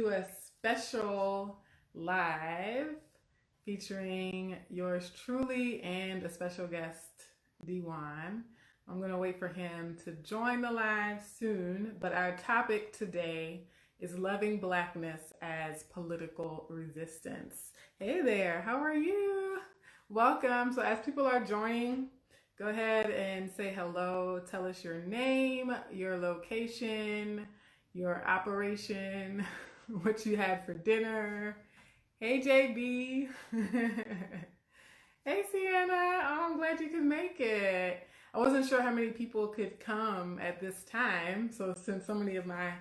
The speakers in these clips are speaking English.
to a special live featuring yours truly and a special guest, D1. I'm going to wait for him to join the live soon, but our topic today is loving Blackness as political resistance. Hey there, how are you? Welcome. So as people are joining, go ahead and say hello. Tell us your name, your location, your operation, what you had for dinner. Hey, JB. Hey, Sienna. Oh, I'm glad you could make it. I wasn't sure how many people could come at this time. So since so many of my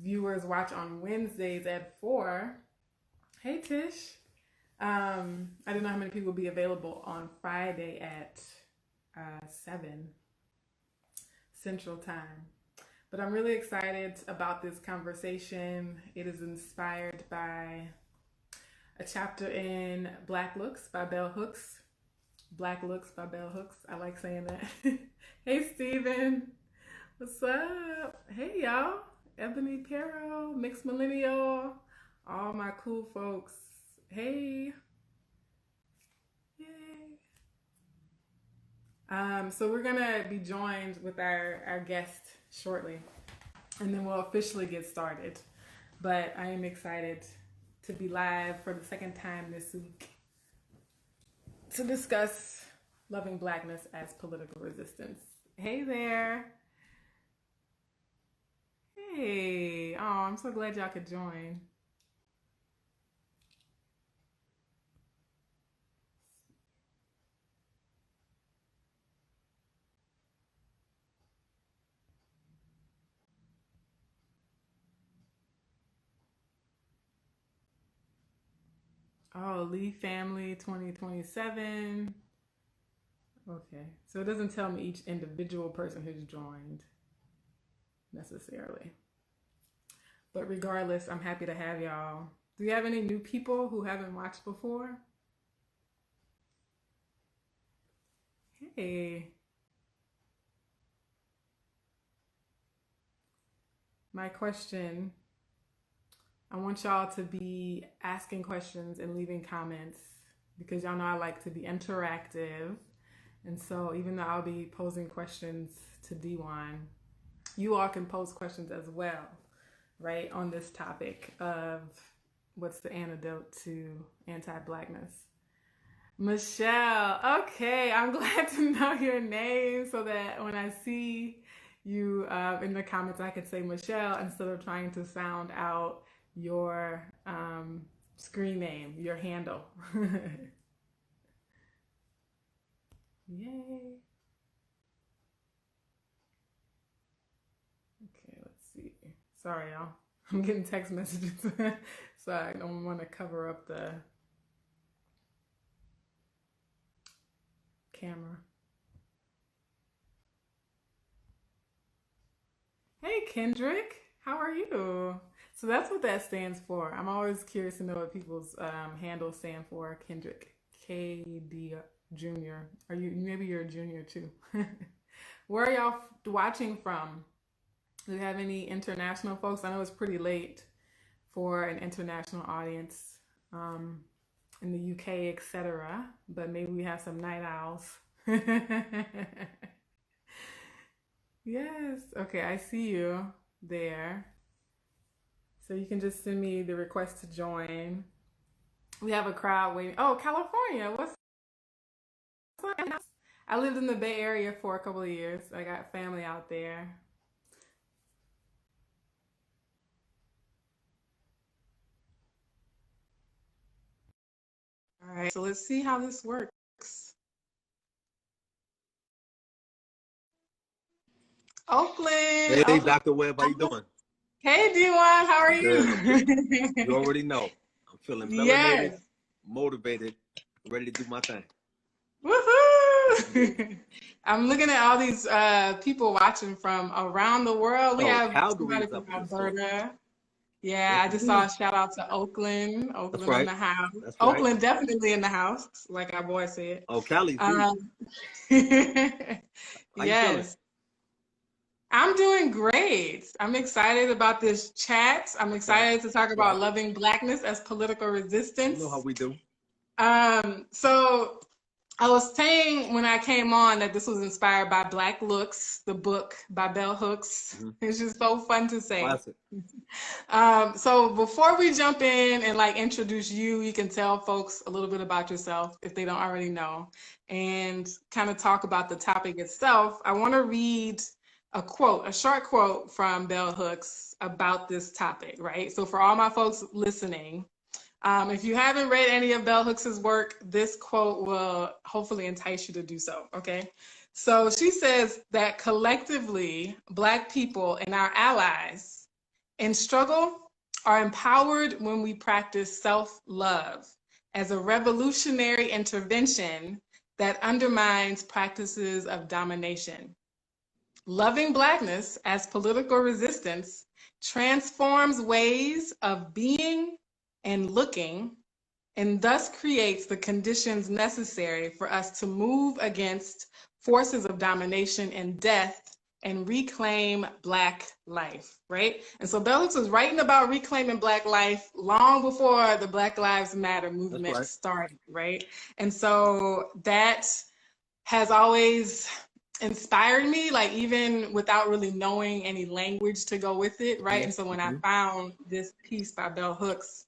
viewers watch on Wednesdays at 4, hey, Tish. I didn't know how many people would be available on Friday at 7 Central Time. But I'm really excited about this conversation. It is inspired by a chapter in Black Looks by Bell Hooks. Black Looks by Bell Hooks. I like saying that. Hey, Steven. What's up? Hey, y'all. Ebony Pero, Mixed Millennial, all my cool folks. Hey. Yay. So we're gonna be joined with our guest shortly, and then we'll officially get started. But I am excited to be live for the second time this week to discuss loving Blackness as political resistance. Hey there. Hey. Oh, I'm so glad y'all could join. Oh, Lee Family 2027. Okay. So it doesn't tell me each individual person who's joined necessarily. But regardless, I'm happy to have y'all. Do you have any new people who haven't watched before? Hey. My question, I want y'all to be asking questions and leaving comments because y'all know I like to be interactive. And so even though I'll be posing questions to D1, you all can pose questions as well, right, on this topic of what's the antidote to anti-Blackness. Michelle, okay, I'm glad to know your name so that when I see you in the comments, I could say Michelle instead of trying to sound out your screen name, your handle. Yay. Okay, let's see. Sorry, y'all. I'm getting text messages, so I don't want to cover up the camera. Hey, Kendrick. How are you? So that's what that stands for. I'm always curious to know what people's handles stand for. Kendrick, KD Junior. Are you? Maybe you're a junior too. Where are y'all watching from? Do you have any international folks? I know it's pretty late for an international audience in the UK, etc. But maybe we have some night owls. Yes. Okay, I see you there. So you can just send me the request to join. We have a crowd waiting. Oh, California. What's up? I lived in the Bay Area for a couple of years. I got family out there. All right, so let's see how this works. Oakland. Hey, Oakland. Dr. Webb, how you doing? Hey, D1, how are Good. you? You already know. I'm feeling melanated, Yes. motivated, ready to do my thing. Woohoo! I'm looking at all these people watching from around the world. We Oh, have Calgary somebody is from up there, so Alberta. Yeah, yes, I just saw a indeed. shout out to Oakland. That's Oakland in right. the house. That's right. Oakland definitely in the house, like our boy said. Oh, Cali too. Um, How you feeling? yes. I'm doing great. I'm excited about this chat. I'm Okay. excited to talk Right. about loving Blackness as political You know how resistance. we do. So I was saying when I came on that this was inspired by Black Looks, the book by Bell Hooks. Mm-hmm. It's just so fun to say. Classic. So before we jump in and like introduce you, you can tell folks a little bit about yourself if they don't already know, and kind of talk about the topic itself. I want to read a quote, a short quote from Bell Hooks about this topic, right? So for all my folks listening, if you haven't read any of Bell Hooks' work, this quote will hopefully entice you to do so, okay? So she says that collectively, Black people and our allies in struggle are empowered when we practice self-love as a revolutionary intervention that undermines practices of domination. Loving Blackness as political resistance transforms ways of being and looking, and thus creates the conditions necessary for us to move against forces of domination and death and reclaim Black life, right? And so Bell Hooks was writing about reclaiming Black life long before the Black Lives Matter That's movement right. started, right? And so that has always inspired me, like even without really knowing any language to go with it, right? And so when I Mm-hmm. found this piece by Bell Hooks,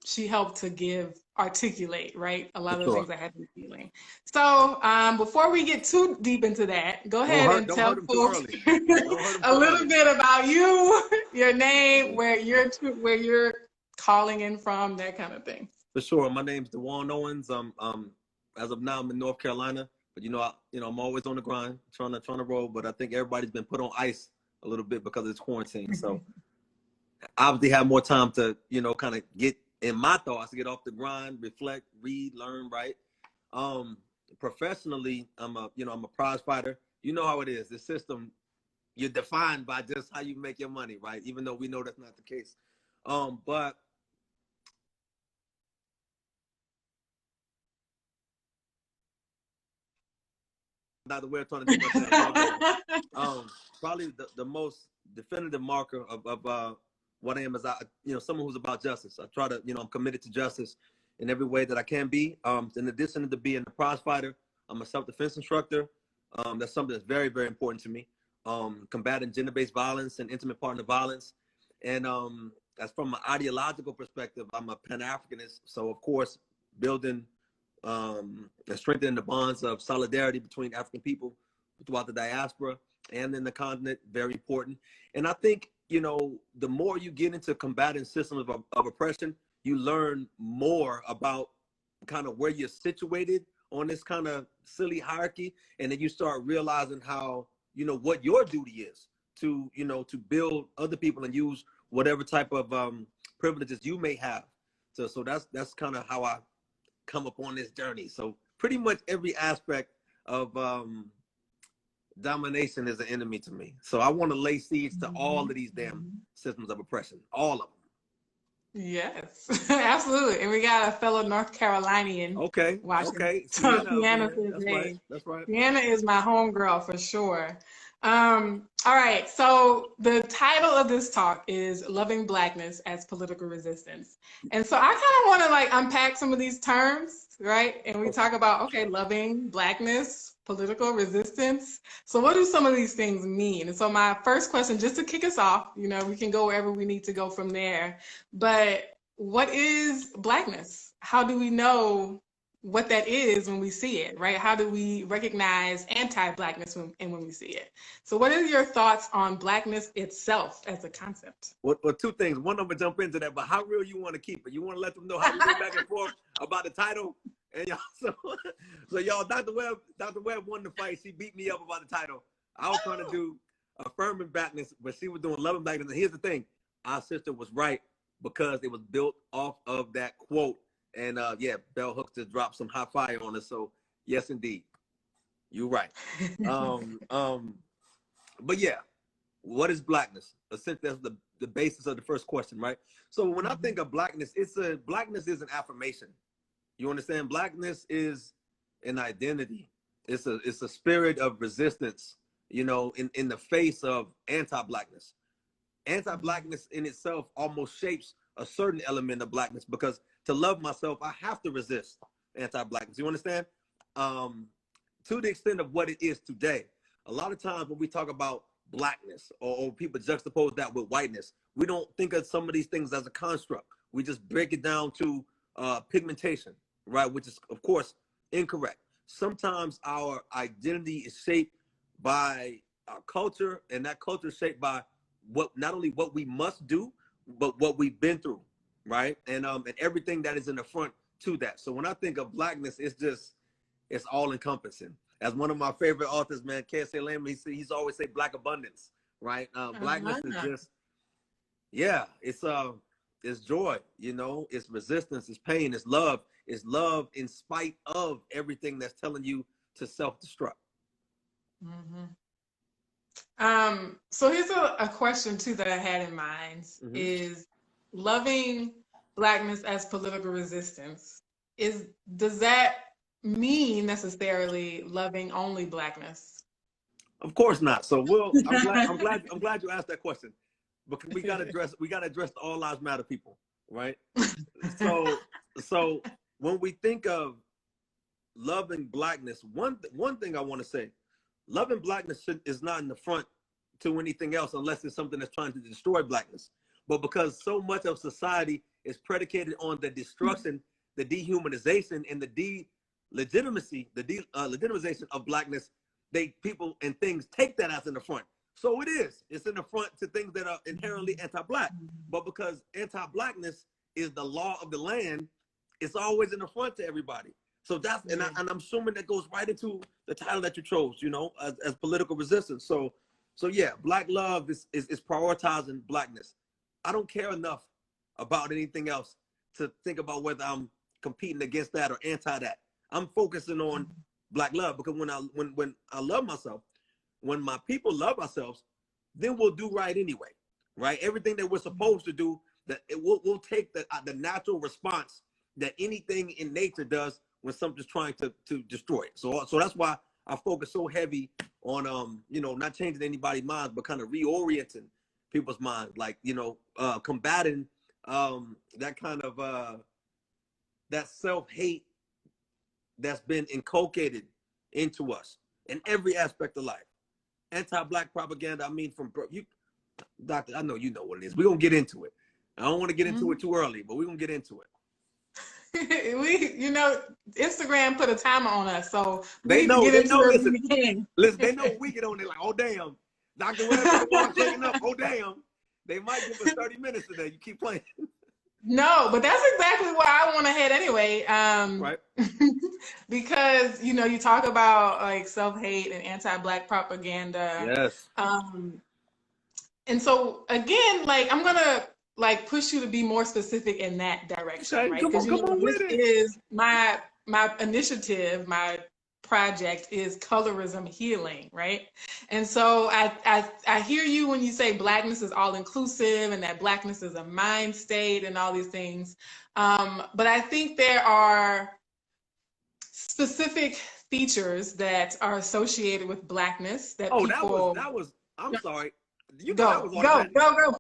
she helped to articulate, right, a For lot of the sure. things I had been feeling. So before we get too deep into that, go ahead and Don't hurt tell them too folks early. Don't hurt them a too little early. bit about you, your name, where you're calling in from, that kind of thing. For sure. My name's DeJuan Owens. As of now, I'm in North Carolina, but I'm always on the grind, trying to roll. But I think everybody's been put on ice a little bit because of this quarantine. So obviously have more time to, kind of get in my thoughts, get off the grind, reflect, read, learn, right? Um, Professionally, I'm a prize fighter. You know how it is. The system, you're defined by just how you make your money, right? Even though we know that's not the case. But not aware of trying to do my thing. All good. Probably the most definitive marker of what I am is someone who's about justice. I try to, I'm committed to justice in every way that I can be. In addition to being a prize fighter, I'm a self-defense instructor. That's something that's very, very important to me. Combating gender-based violence and intimate partner violence. And as from an ideological perspective, I'm a Pan-Africanist. So of course, building and strengthening the bonds of solidarity between African people throughout the diaspora and in the continent, very important. And I think, the more you get into combating systems of oppression, you learn more about kind of where you're situated on this kind of silly hierarchy. And then you start realizing how, what your duty is to build other people and use whatever type of privileges you may have. So that's kind of how I come up on this journey. So pretty much every aspect of domination is an enemy to me. So I want to lay siege to all of these damn systems of oppression, all of them. Yes, absolutely. And we got a fellow North Carolinian Okay, watching. okay. So Sienna over Sienna here. says, That's right. hey, That's right. Sienna is my homegirl for sure. All right, so the title of this talk is Loving Blackness as Political Resistance. And so I kind of want to like unpack some of these terms, right? And we talk about, okay, loving Blackness, political resistance. So what do some of these things mean? And so my first question, just to kick us off, we can go wherever we need to go from there. But what is Blackness? How do we know what that is when we see it, right? How do we recognize anti-Blackness when we see it? So what are your thoughts on Blackness itself as a concept? Well, two things. One, I'm going to jump into that, but how real you want to keep it? You want to let them know how we go back and forth about the title? And y'all, so y'all, Dr. Webb won the fight. She beat me up about the title. I was trying to do affirming Blackness, but she was doing loving Blackness. And here's the thing. Our sister was right because it was built off of that quote. And yeah, Bell Hooks just dropped some hot fire on us. So yes, indeed, you're right. But yeah, what is Blackness? Essentially, that's the basis of the first question, right? So when I think of Blackness, Blackness is an affirmation. You understand? Blackness is an identity. It's a spirit of resistance you know, in the face of anti-blackness. Anti-blackness in itself almost shapes a certain element of blackness, because to love myself, I have to resist anti-blackness. You understand? To the extent of what it is today, a lot of times when we talk about blackness, or people juxtapose that with whiteness, we don't think of some of these things as a construct. We just break it down to pigmentation, right? Which is, of course, incorrect. Sometimes our identity is shaped by our culture, and that culture is shaped by what, not only what we must do, but what we've been through, right? And everything that is in the front to that. So when I think of blackness, it's all encompassing. As one of my favorite authors, man, K.S.A. Lehman, he's always say black abundance, right? Blackness is just, yeah, it's joy, you know, it's resistance, it's pain, it's love in spite of everything that's telling you to self-destruct. So here's a question too that I had in mind, is loving blackness as political resistance. Does that mean necessarily loving only blackness? Of course not. So I'm glad you asked that question, because we gotta address the All Lives Matter people, right? So when we think of loving blackness, one thing I want to say, loving blackness is not in the front to anything else, unless it's something that's trying to destroy blackness. But because so much of society is predicated on the destruction, the dehumanization, and the legitimization of blackness, people and things take that as in the front. So it's in the front to things that are inherently anti-black. But because anti-blackness is the law of the land, it's always in the front to everybody. So that's, and I'm assuming that goes right into the title that you chose, you know, as political resistance. So yeah, black love is prioritizing blackness. I don't care enough about anything else to think about whether I'm competing against that or anti that. I'm focusing on black love, because when I love myself, when my people love ourselves, then we'll do right anyway, right? Everything that we're supposed to do, that we'll take the natural response that anything in nature does when something's trying to destroy it. So that's why I focus so heavy on you know, not changing anybody's minds, but kind of reorienting people's minds, like, you know, combating that kind of that self-hate that's been inculcated into us in every aspect of life. Anti-black propaganda, I mean, from you, Doctor, I know you know what it is. We're gonna get into it. I don't want to get into it too early, but we're gonna get into it. You know, Instagram put a timer on us, so they know. Listen, they know we get on there like, oh damn, Dr. Webb taking up. Oh damn, they might give us 30 minutes today. You keep playing. No, but that's exactly where I want to head anyway. Right. Because, you know, you talk about like self-hate and anti-black propaganda. Yes. And so again, like, I'm gonna like push you to be more specific in that direction, okay, right? Because, you know, this is my initiative, my project is colorism healing, right? And so I hear you when you say blackness is all inclusive and that blackness is a mind state and all these things. But I think there are specific features that are associated with blackness that people. That was. I'm sorry. You know, that was automatic. Go.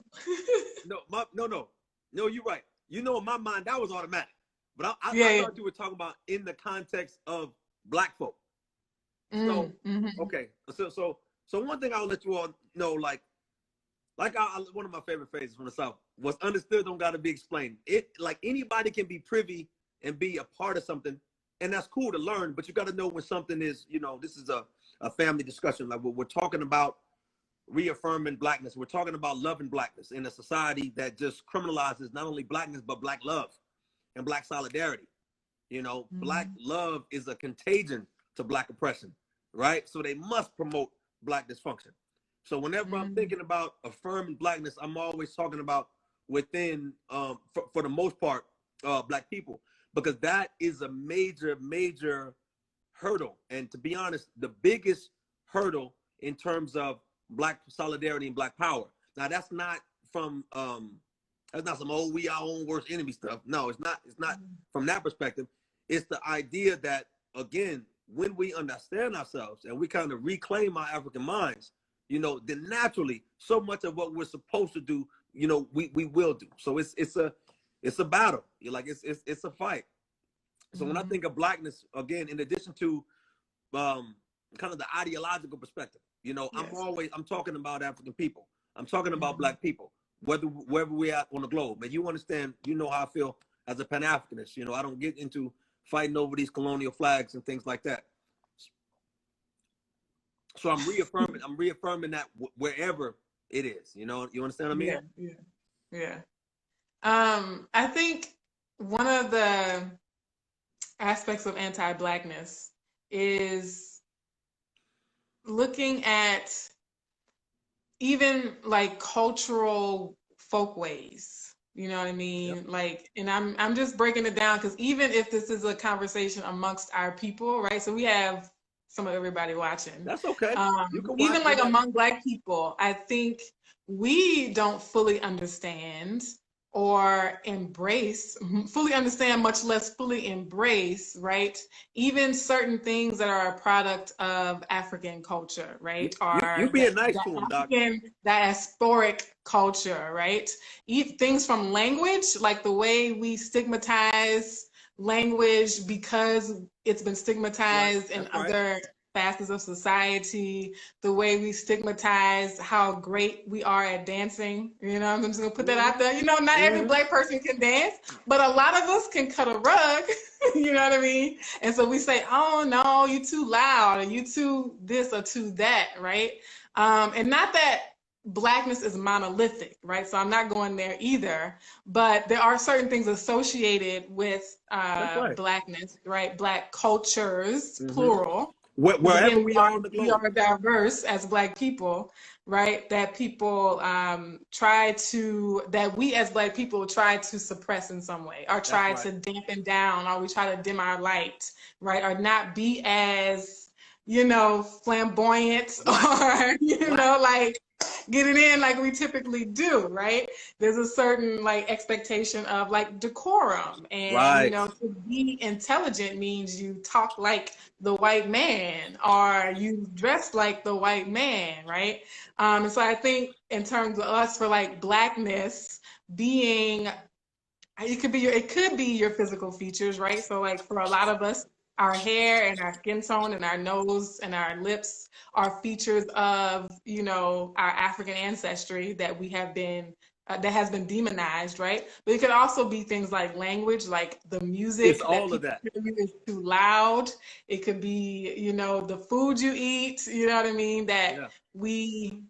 No, you're right. You know, in my mind, that was automatic. But I thought you were talking about in the context of black folk. So okay, so one thing I'll let you all know, like one of my favorite phrases from the South, what's understood don't got to be explained. It, like, anybody can be privy and be a part of something, and that's cool to learn. But you got to know when something is, you know, this is a family discussion. Like, we're talking about reaffirming blackness. We're talking about loving blackness in a society that just criminalizes not only blackness, but black love and black solidarity. You know, black love is a contagion to black oppression, right? So they must promote black dysfunction. So whenever I'm thinking about affirming blackness, I'm always talking about within, for the most part, black people, because that is a major hurdle. And to be honest, the biggest hurdle in terms of black solidarity and black power. Now, that's not from that's not some we our own worst enemy stuff. No, it's not from that perspective. It's the idea that, again, when we understand ourselves and we kind of reclaim our African minds, you know, then naturally so much of what we're supposed to do, you know, we will do. So it's a battle. You're like it's a fight. So when I think of Blackness, again, in addition to kind of the ideological perspective, you know, Yes. I'm talking about African people. I'm talking about Black people, wherever we're at on the globe. And you understand, you know how I feel as a Pan-Africanist. You know, I don't get into fighting over these colonial flags and things like that. So I'm reaffirming that wherever it is, you know, you understand what I mean? Yeah. I think one of the aspects of anti-Blackness is looking at even like cultural folkways. You know what I mean? Yep. Like, and I'm just breaking it down because even if this is a conversation amongst our people, right? So we have some of everybody watching. That's okay. You can Even watch like it. among Black people, I think we don't fully understand or fully understand, much less fully embrace, right? Even certain things that are a product of African culture, right? You Or being nice the to him, Doc. African diasporic culture, right? Things from language, like the way we stigmatize language because it's been stigmatized in other facets of society, the way we stigmatize how great we are at dancing. You know, I'm just gonna put that out there. You know, not every Black person can dance, but a lot of us can cut a rug. You know what I mean? And so we say, oh no, you too loud, or you too this or too that, right? And not that Blackness is monolithic, right? So I'm not going there either, but there are certain things associated with Blackness, right? Black cultures, plural. Wherever Again, we are on the globe. we are diverse as Black people, right? That people that we as Black people try to suppress in some way, or try to dampen down, or we try to dim our light, right? Or not be as, you know, flamboyant, or, you know, like get it in like we typically do, right? There's a certain like expectation of like decorum, and you know, to be intelligent means you talk like the white man, or you dress like the white man, right? And so I think in terms of us, for like Blackness being, it could be your physical features, right? So like for a lot of us, our hair and our skin tone and our nose and our lips are features of, you know, our African ancestry that we have been that has been demonized, right? But it could also be things like language, like the music that people is too loud. It could be, you know, the food you eat, you know what I mean, that we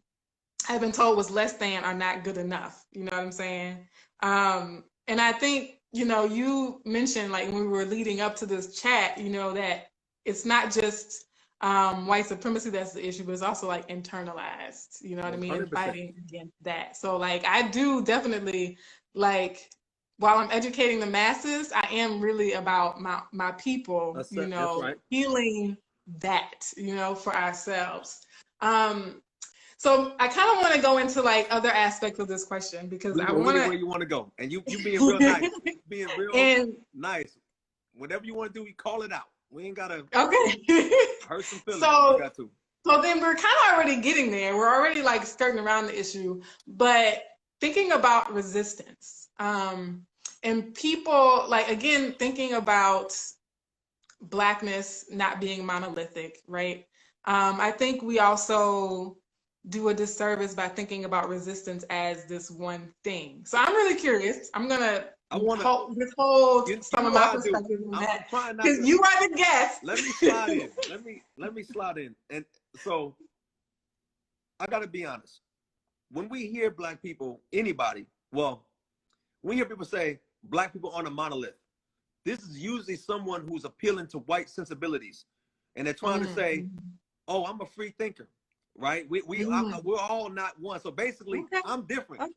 have been told was less than or not good enough. You know what I'm saying? And I think, you know, you mentioned like when we were leading up to this chat, you know, that it's not just white supremacy that's the issue, but it's also like internalized, you know what I mean? 100%. And fighting against that. So like I do definitely like, while I'm educating the masses, I am really about my people, you know, healing that, you know, for ourselves. So I kind of want to go into like other aspects of this question because I want to. Where you want to go, and you being real nice, being real nice. Whatever you want to do, you call it out. We ain't gotta hurt some feelings. So then we're kind of already getting there. We're already like skirting around the issue, but thinking about resistance, and people like again thinking about Blackness not being monolithic, right? I think we also do a disservice by thinking about resistance as this one thing. So I'm really curious. I'm gonna withhold some of my perspective on that because you are the guest. Let me slide in. Let me slide in. And so I gotta be honest. When we hear Black people, anybody, well, when we hear people say Black people aren't a monolith, this is usually someone who's appealing to white sensibilities, and they're trying to say, "Oh, I'm a free thinker." Right? We're all not one. So basically, I'm different.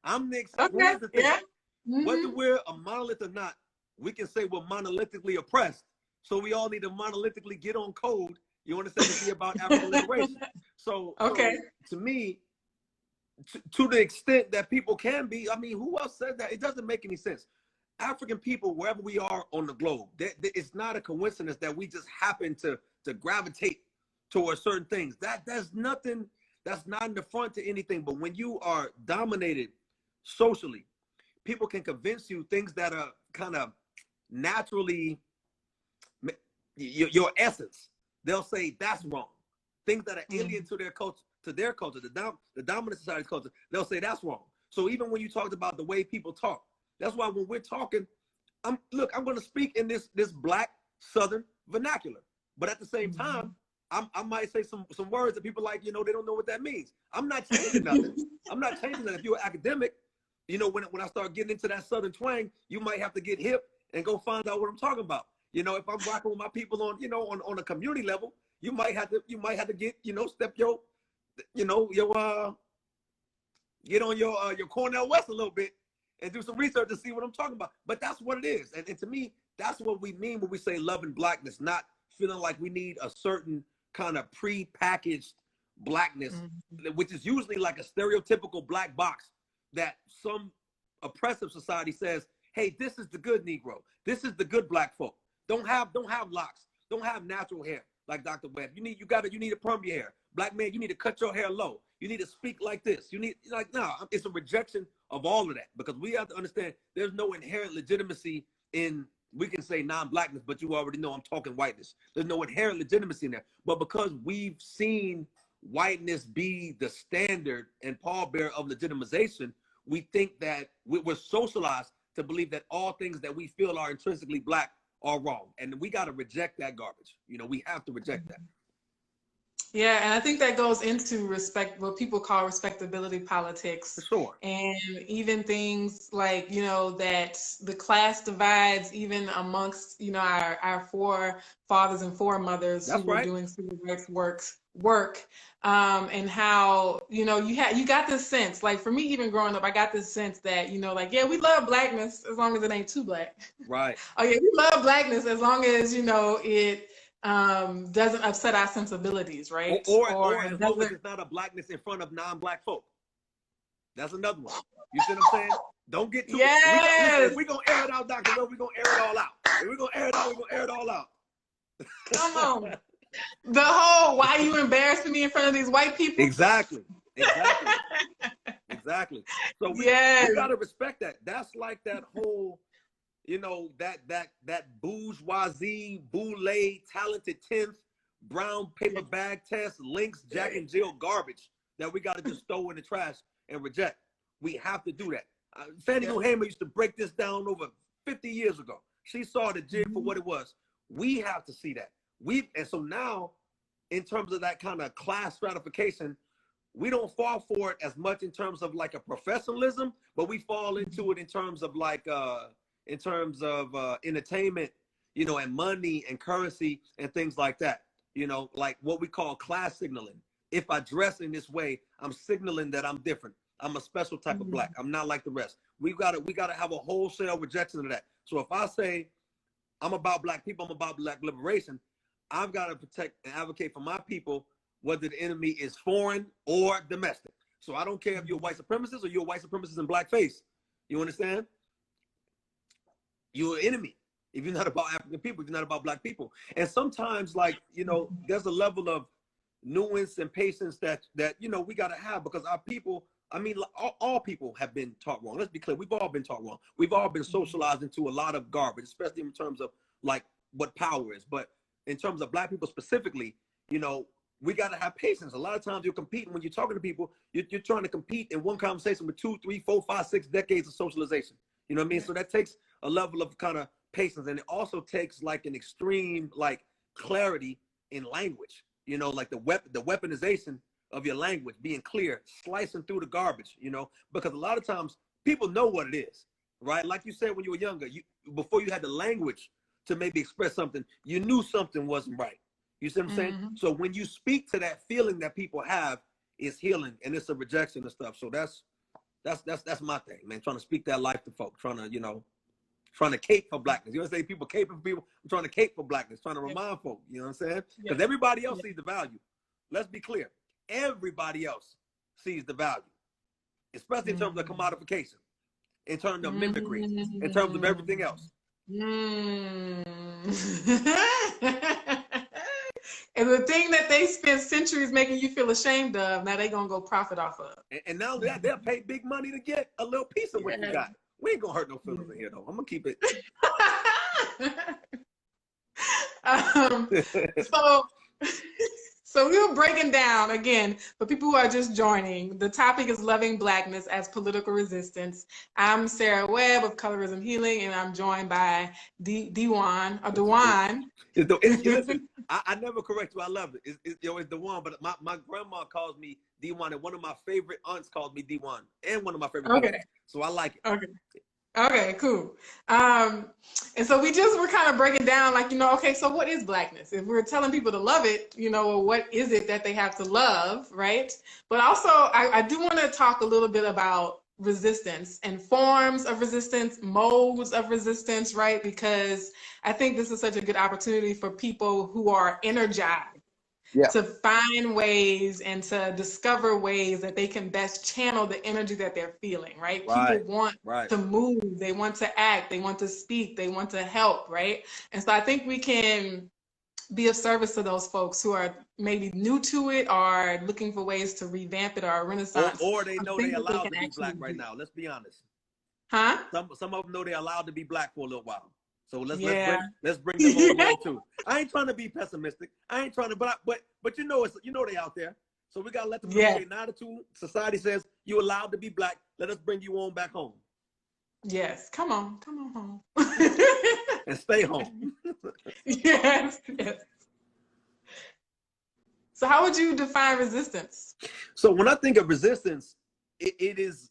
I'm the exception. Here's the thing. Whether we're a monolith or not, we can say we're monolithically oppressed. So we all need to monolithically get on code. You understand? To be about African liberation. So to me, to the extent that people can be, I mean, who else said that? It doesn't make any sense. African people, wherever we are on the globe, it's not a coincidence that we just happen to gravitate towards certain things. That's nothing. That's not in the front to anything. But when you are dominated socially, people can convince you things that are kind of naturally your essence. They'll say that's wrong. Things that are alien to their culture, the dominant society's culture, they'll say that's wrong. So even when you talked about the way people talk, that's why when we're talking, I'm going to speak in this Black Southern vernacular, but at the same time, I might say some words that people like, they don't know what that means. I'm not changing nothing. I'm not changing that. If you're an academic, when I start getting into that Southern twang, you might have to get hip and go find out what I'm talking about. If I'm rocking with my people on, on a community level, you might have to get, step get on your Cornell West a little bit and do some research to see what I'm talking about. But that's what it is. And to me, that's what we mean when we say love and Blackness, not feeling like we need a certain kind of pre-packaged Blackness, which is usually like a stereotypical Black box that some oppressive society says, hey, this is the good Negro. This is the good Black folk. Don't have locks. Don't have natural hair like Dr. Webb. You need to perm your hair. Black man, you need to cut your hair low. You need to speak like this. You need it's a rejection of all of that, because we have to understand there's no inherent legitimacy in, we can say non-Blackness, but you already know I'm talking whiteness. There's no inherent legitimacy in there. But because we've seen whiteness be the standard and pallbearer of legitimization, we think that we're socialized to believe that all things that we feel are intrinsically Black are wrong. And we got to reject that garbage. We have to reject that. Yeah, and I think that goes into what people call respectability politics. For sure. And even things like, that the class divides even amongst, our forefathers and foremothers who were doing civil rights work. And how, you got this sense, like for me, even growing up, I got this sense that, yeah, we love Blackness as long as it ain't too Black. Right. Oh yeah, we love Blackness as long as, it doesn't upset our sensibilities, right? Or as long as it's not a Blackness in front of non-Black folk. That's another one. You see what I'm saying? Don't get too. Yes. If we're going to air it out, Dr. Will, we're going to air it all out. If we're going to air it out, we're going to air it all out. Come on. The whole, why are you embarrassing me in front of these white people? Exactly. So we got to respect that. That's like that whole, that bourgeoisie, boule, talented 10th, brown paper bag test, Lynx, Jack and Jill garbage that we got to just throw in the trash and reject. We have to do that. Fannie Lou Hamer used to break this down over 50 years ago. She saw the jig for what it was. We have to see that. And so now, in terms of that kind of class stratification, we don't fall for it as much in terms of like a professionalism, but we fall into it in terms of like entertainment, and money and currency and things like that. Like what we call class signaling. If I dress in this way, I'm signaling that I'm different. I'm a special type of Black. I'm not like the rest. We gotta have a wholesale rejection of that. So if I say I'm about Black people, I'm about Black liberation, I've got to protect and advocate for my people, whether the enemy is foreign or domestic. So I don't care if you're a white supremacist or you're a white supremacist in blackface. You understand? You're an enemy. If you're not about African people, if you're not about Black people. And sometimes, there's a level of nuance and patience that we got to have, because our people, all people have been taught wrong. Let's be clear. We've all been taught wrong. We've all been socialized into a lot of garbage, especially in terms of like what power is. But in terms of Black people specifically, we got to have patience. A lot of times you're competing when you're talking to people, you're trying to compete in one conversation with 2, 3, 4, 5, 6 decades of socialization. You know what I mean? So that takes a level of kind of patience. And it also takes like an extreme, like clarity in language, like the weaponization of your language, being clear, slicing through the garbage, because a lot of times people know what it is, right? Like you said, when you were younger, before you had the language to maybe express something, you knew something wasn't right. You see what I'm saying? So when you speak to that feeling that people have, it's healing and it's a rejection and stuff. So that's my thing, man. Trying to speak that life to folk, trying to cape for Blackness. You know what I'm saying? People caping for people. I'm trying to cape for Blackness, trying to remind folk, you know what I'm saying? Because everybody else sees the value. Let's be clear. Everybody else sees the value, especially in terms of commodification. in terms of mimicry, in terms of everything else. And the thing that they spent centuries making you feel ashamed of, now they gonna go profit off of. And now that they'll pay big money to get a little piece of what you got. We ain't gonna hurt no feelings in here though. I'm gonna keep it. So we were breaking down, again, for people who are just joining, the topic is loving Blackness as political resistance. I'm Sarah Webb of Colorism Healing, and I'm joined by Dewan. Listen, I never correct you. I love it. It's Dewan, but my grandma calls me Dewan, and one of my favorite aunts calls me Dewan, and one of my favorite aunts. So I like it. Okay, cool. And so we just were kind of breaking down, like, okay, so what is Blackness? If we're telling people to love it, what is it that they have to love, right? But also, I do want to talk a little bit about resistance and forms of resistance, modes of resistance, right? Because I think this is such a good opportunity for people who are energized to find ways and to discover ways that they can best channel the energy that they're feeling, right? People want to move, they want to act, they want to speak, they want to help, right? And so I think we can be of service to those folks who are maybe new to it or looking for ways to revamp it or a renaissance. Or they know they're allowed to be Black right now. Let's be honest. Huh? Some of them know they're allowed to be Black for a little while. So let's bring them on too. I ain't trying to be pessimistic. I ain't trying to, but they out there. So we gotta let them know. Okay, now the society says you're allowed to be Black. Let us bring you on back home. Yes, come on home. And stay home. Yes. So how would you define resistance? So when I think of resistance, it's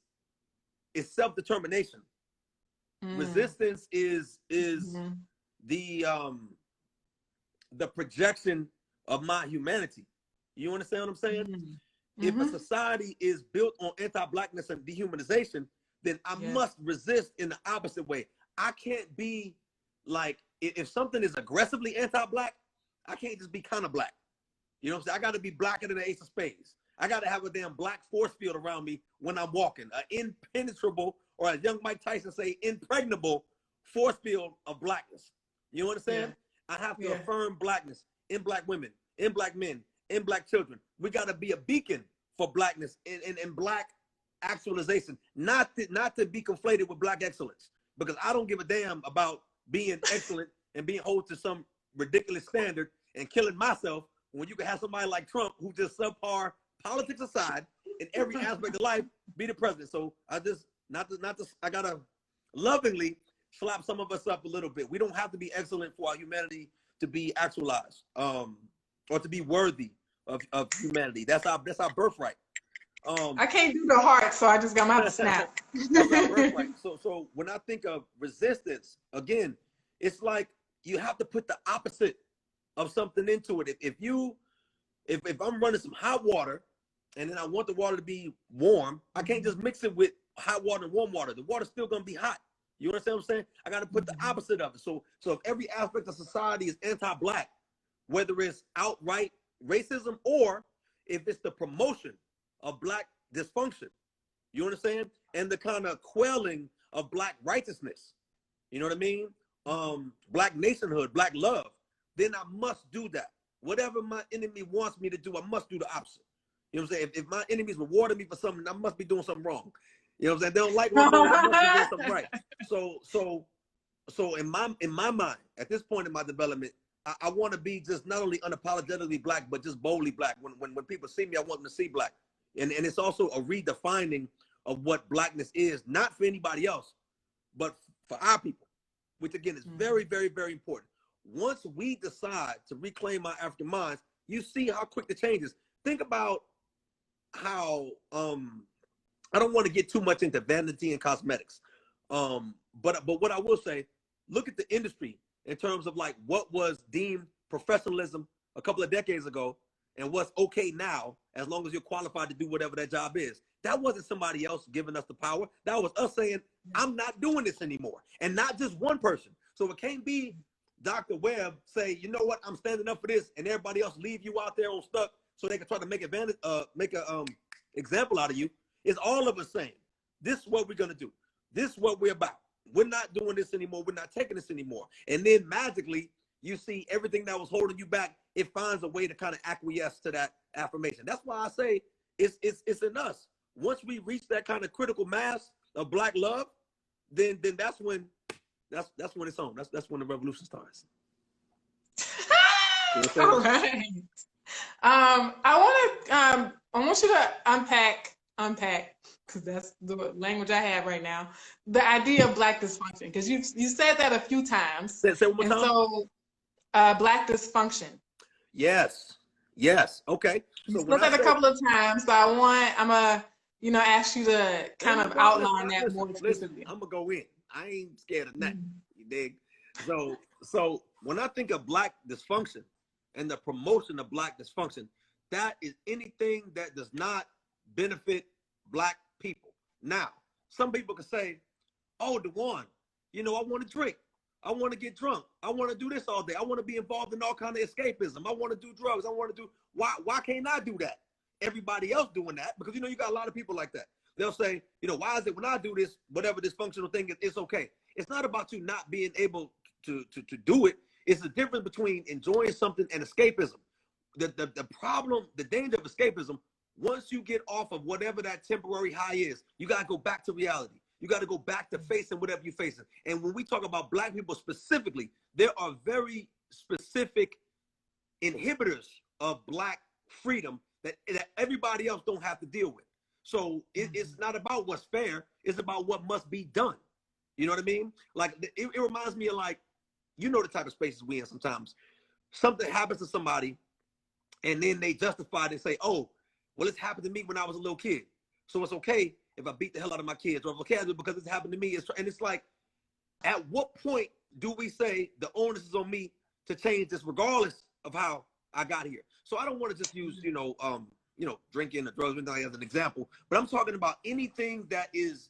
self-determination. Resistance is the projection of my humanity. You understand what I'm saying? If a society is built on anti-Blackness and dehumanization, then I must resist in the opposite way. I can't be like, if something is aggressively anti-Black, I can't just be kind of Black. You know what I'm saying? I got to be blacker than the Ace of Spades. I got to have a damn Black force field around me when I'm walking, an impenetrable, or as young Mike Tyson say, impregnable force field of Blackness. You know what I'm saying? I have to affirm Blackness in Black women, in Black men, in Black children. We got to be a beacon for Blackness and Black actualization, not to be conflated with Black excellence, because I don't give a damn about being excellent and being held to some ridiculous standard and killing myself when you can have somebody like Trump who just subpar, politics aside, in every aspect of life, be the president. So I just, I gotta lovingly slap some of us up a little bit. We don't have to be excellent for our humanity to be actualized, or to be worthy of humanity. That's our birthright. I can't do the heart, so I just got my snap. That's our birthright. So when I think of resistance, again, it's like you have to put the opposite of something into it. If I'm running some hot water and then I want the water to be warm, I can't just mix it with hot water and warm water. The water's still gonna be hot. You understand what I'm saying? I gotta put the opposite of it. So if every aspect of society is anti-Black, whether it's outright racism or if it's the promotion of Black dysfunction, you understand? And the kind of quelling of Black righteousness, you know what I mean? Black nationhood, Black love, then I must do that. Whatever my enemy wants me to do, I must do the opposite. You know what I'm saying? If my enemies rewarded me for something, I must be doing something wrong. You know what I'm saying? They don't like what I'm doing, I must be doing something right. So in my mind, at this point in my development, I want to be just not only unapologetically Black, but just boldly Black. When people see me, I want them to see Black. And it's also a redefining of what Blackness is, not for anybody else, but for our people, which again is very, very, very important. Once we decide to reclaim our African minds, you see how quick the change is. Think about how, I don't want to get too much into vanity and cosmetics, but what I will say, look at the industry in terms of like what was deemed professionalism a couple of decades ago and what's okay now, as long as you're qualified to do whatever that job is. That wasn't somebody else giving us the power. That was us saying, I'm not doing this anymore. And not just one person. So it can't be Dr. Webb say, you know what, I'm standing up for this, and everybody else leave you out there on stuck so they can try to make example out of you. It's all of us saying, this is what we're gonna do. this is what we're about. We're not doing this anymore. We're not taking this anymore. And then magically, you see everything that was holding you back, it finds a way to kind of acquiesce to that affirmation. That's why I say it's in us. Once we reach that kind of critical mass of Black love, then that's when it's on. That's when the revolution starts. All right. I want you to unpack, because that's the language I have right now, the idea of Black dysfunction, because you said that a few times. Say it one more time. So, Black dysfunction. Yes. Okay. So you said that a couple of times. So I'm gonna, ask you to kind of outline that more specifically. I'm gonna go in. I ain't scared of nothing. You dig? So when I think of Black dysfunction and the promotion of Black dysfunction, that is anything that does not benefit Black people. Now, some people can say, "Oh, DeJuan, I want to drink. I want to get drunk. I want to do this all day. I want to be involved in all kind of escapism. I want to do drugs. I want to do." Why can't I do that? Everybody else doing that, because you got a lot of people like that. They'll say, why is it when I do this, whatever dysfunctional thing is, it's okay. It's not about you not being able to do it. It's the difference between enjoying something and escapism. The problem, the danger of escapism, once you get off of whatever that temporary high is, you got to go back to reality. You got to go back to facing whatever you're facing. And when we talk about Black people specifically, there are very specific inhibitors of Black freedom that everybody else don't have to deal with. So it's not about what's fair. It's about what must be done. You know what I mean? Like, it reminds me of, like, the type of spaces we in sometimes. Something happens to somebody, and then they justify it and say, "Oh, well, it's happened to me when I was a little kid, so it's okay if I beat the hell out of my kids, or if okay, because it's happened to me." And it's like, at what point do we say the onus is on me to change this, regardless of how I got here? So I don't want to just use, drinking or drugs as an example, but I'm talking about anything that is.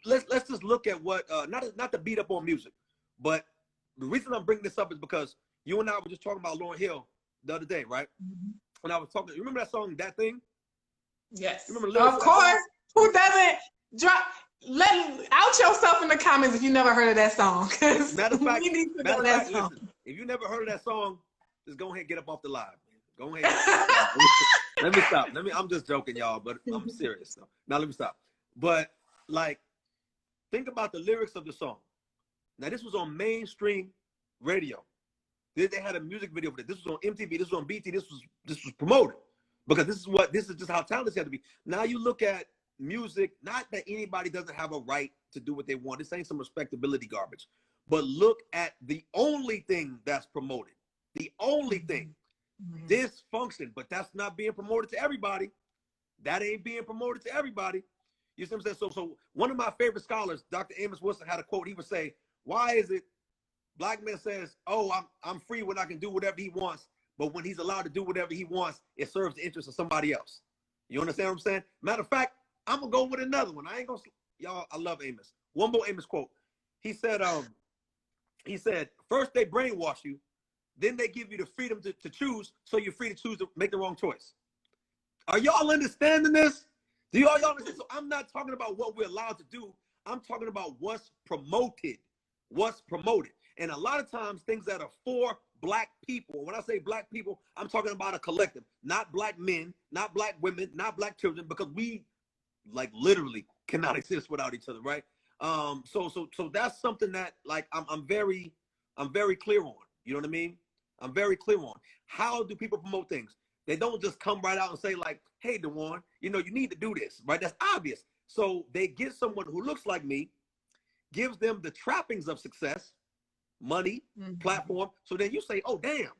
Let's just look at what not to beat up on music, but the reason I'm bringing this up is because you and I were just talking about Lauryn Hill the other day, right? Mm-hmm. And I was talking. You remember that song, "That Thing"? Yes. You remember the lyrics of course. Who doesn't drop? Out yourself in the comments if you never heard of that song. Matter of fact, listen, if you never heard of that song, just go ahead and get up off the live. Go ahead. Let me stop. I'm just joking, y'all, but I'm serious. Now let me stop. But, like, think about the lyrics of the song. Now, this was on mainstream radio. They had a music video for this. This was on MTV. This was on BT. This was promoted, because this is just how talented you have to be. Now you look at music, not that anybody doesn't have a right to do what they want. This ain't some respectability garbage. But look at the only thing that's promoted. The only thing. Dysfunction. But that's not being promoted to everybody. That ain't being promoted to everybody. You see what I'm saying? So one of my favorite scholars, Dr. Amos Wilson, had a quote. He would say, "Why is it Black man says, oh, I'm free when I can do whatever he wants, but when he's allowed to do whatever he wants, it serves the interest of somebody else?" You understand what I'm saying? Matter of fact, I'm gonna go with another one. I ain't gonna, y'all, I love Amos. One more Amos quote. He said, first they brainwash you, then they give you the freedom to choose, so you're free to choose to make the wrong choice. Are y'all understanding this? Do y'all understand? So I'm not talking about what we're allowed to do. I'm talking about what's promoted. What's promoted. And a lot of times things that are for Black people, when I say Black people, I'm talking about a collective, not Black men, not Black women, not Black children, because we, like, literally cannot exist without each other, right? So that's something that, like, I'm very clear on. You know what I mean? I'm very clear on. How do people promote things? They don't just come right out and say, like, "Hey, DeJuan, you need to do this," right? That's obvious. So they get someone who looks like me, gives them the trappings of success, money, platform. So then you say, "Oh, damn,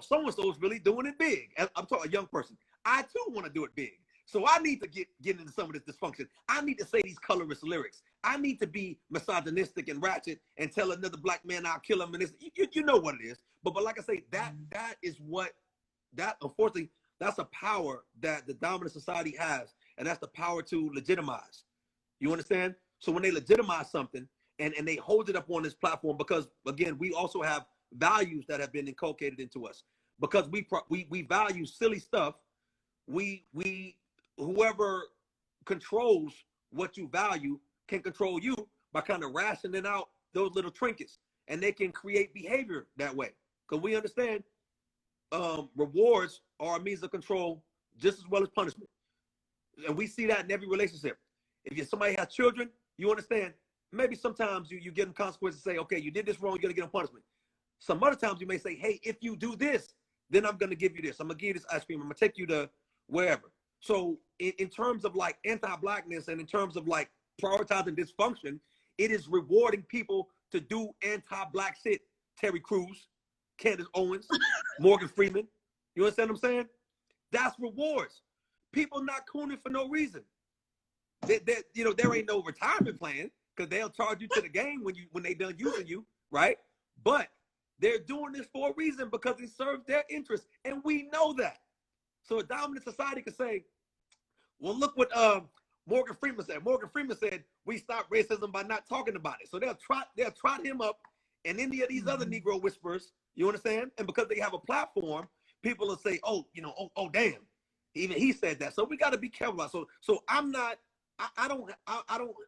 so-and-so is really doing it big." I'm talking a young person. I too want to do it big. So I need to get into some of this dysfunction. I need to say these colorist lyrics. I need to be misogynistic and ratchet and tell another Black man I'll kill him. And this, you know what it is. But like I say, that is what, that, unfortunately, that's a power that the dominant society has. And that's the power to legitimize. You understand? So when they legitimize something and they hold it up on this platform, because, again, we also have values that have been inculcated into us. Because we value silly stuff, whoever controls what you value can control you, by kind of rationing out those little trinkets, and they can create behavior that way. Because we understand rewards are a means of control just as well as punishment. And we see that in every relationship. If somebody has children, you understand, maybe sometimes you give them consequences and say, okay, you did this wrong, you're going to get a punishment. Some other times you may say, hey, if you do this, then I'm going to give you this. I'm going to give you this ice cream. I'm going to take you to wherever. So in terms of like anti-Blackness and in terms of like prioritizing dysfunction, it is rewarding people to do anti-Black shit. Terry Crews, Candace Owens, Morgan Freeman. You understand what I'm saying? That's rewards. People not cooning for no reason. You know, there ain't no retirement plan because they'll charge you to the game when they done using you, right? But they're doing this for a reason because it serves their interests, and we know that. So a dominant society could say, well, look what Morgan Freeman said. Morgan Freeman said, we stop racism by not talking about it. So they'll trot him up and any of these other Negro whisperers, you understand? And because they have a platform, people will say, oh, you know, oh damn, even he said that. So we got to be careful. So I don't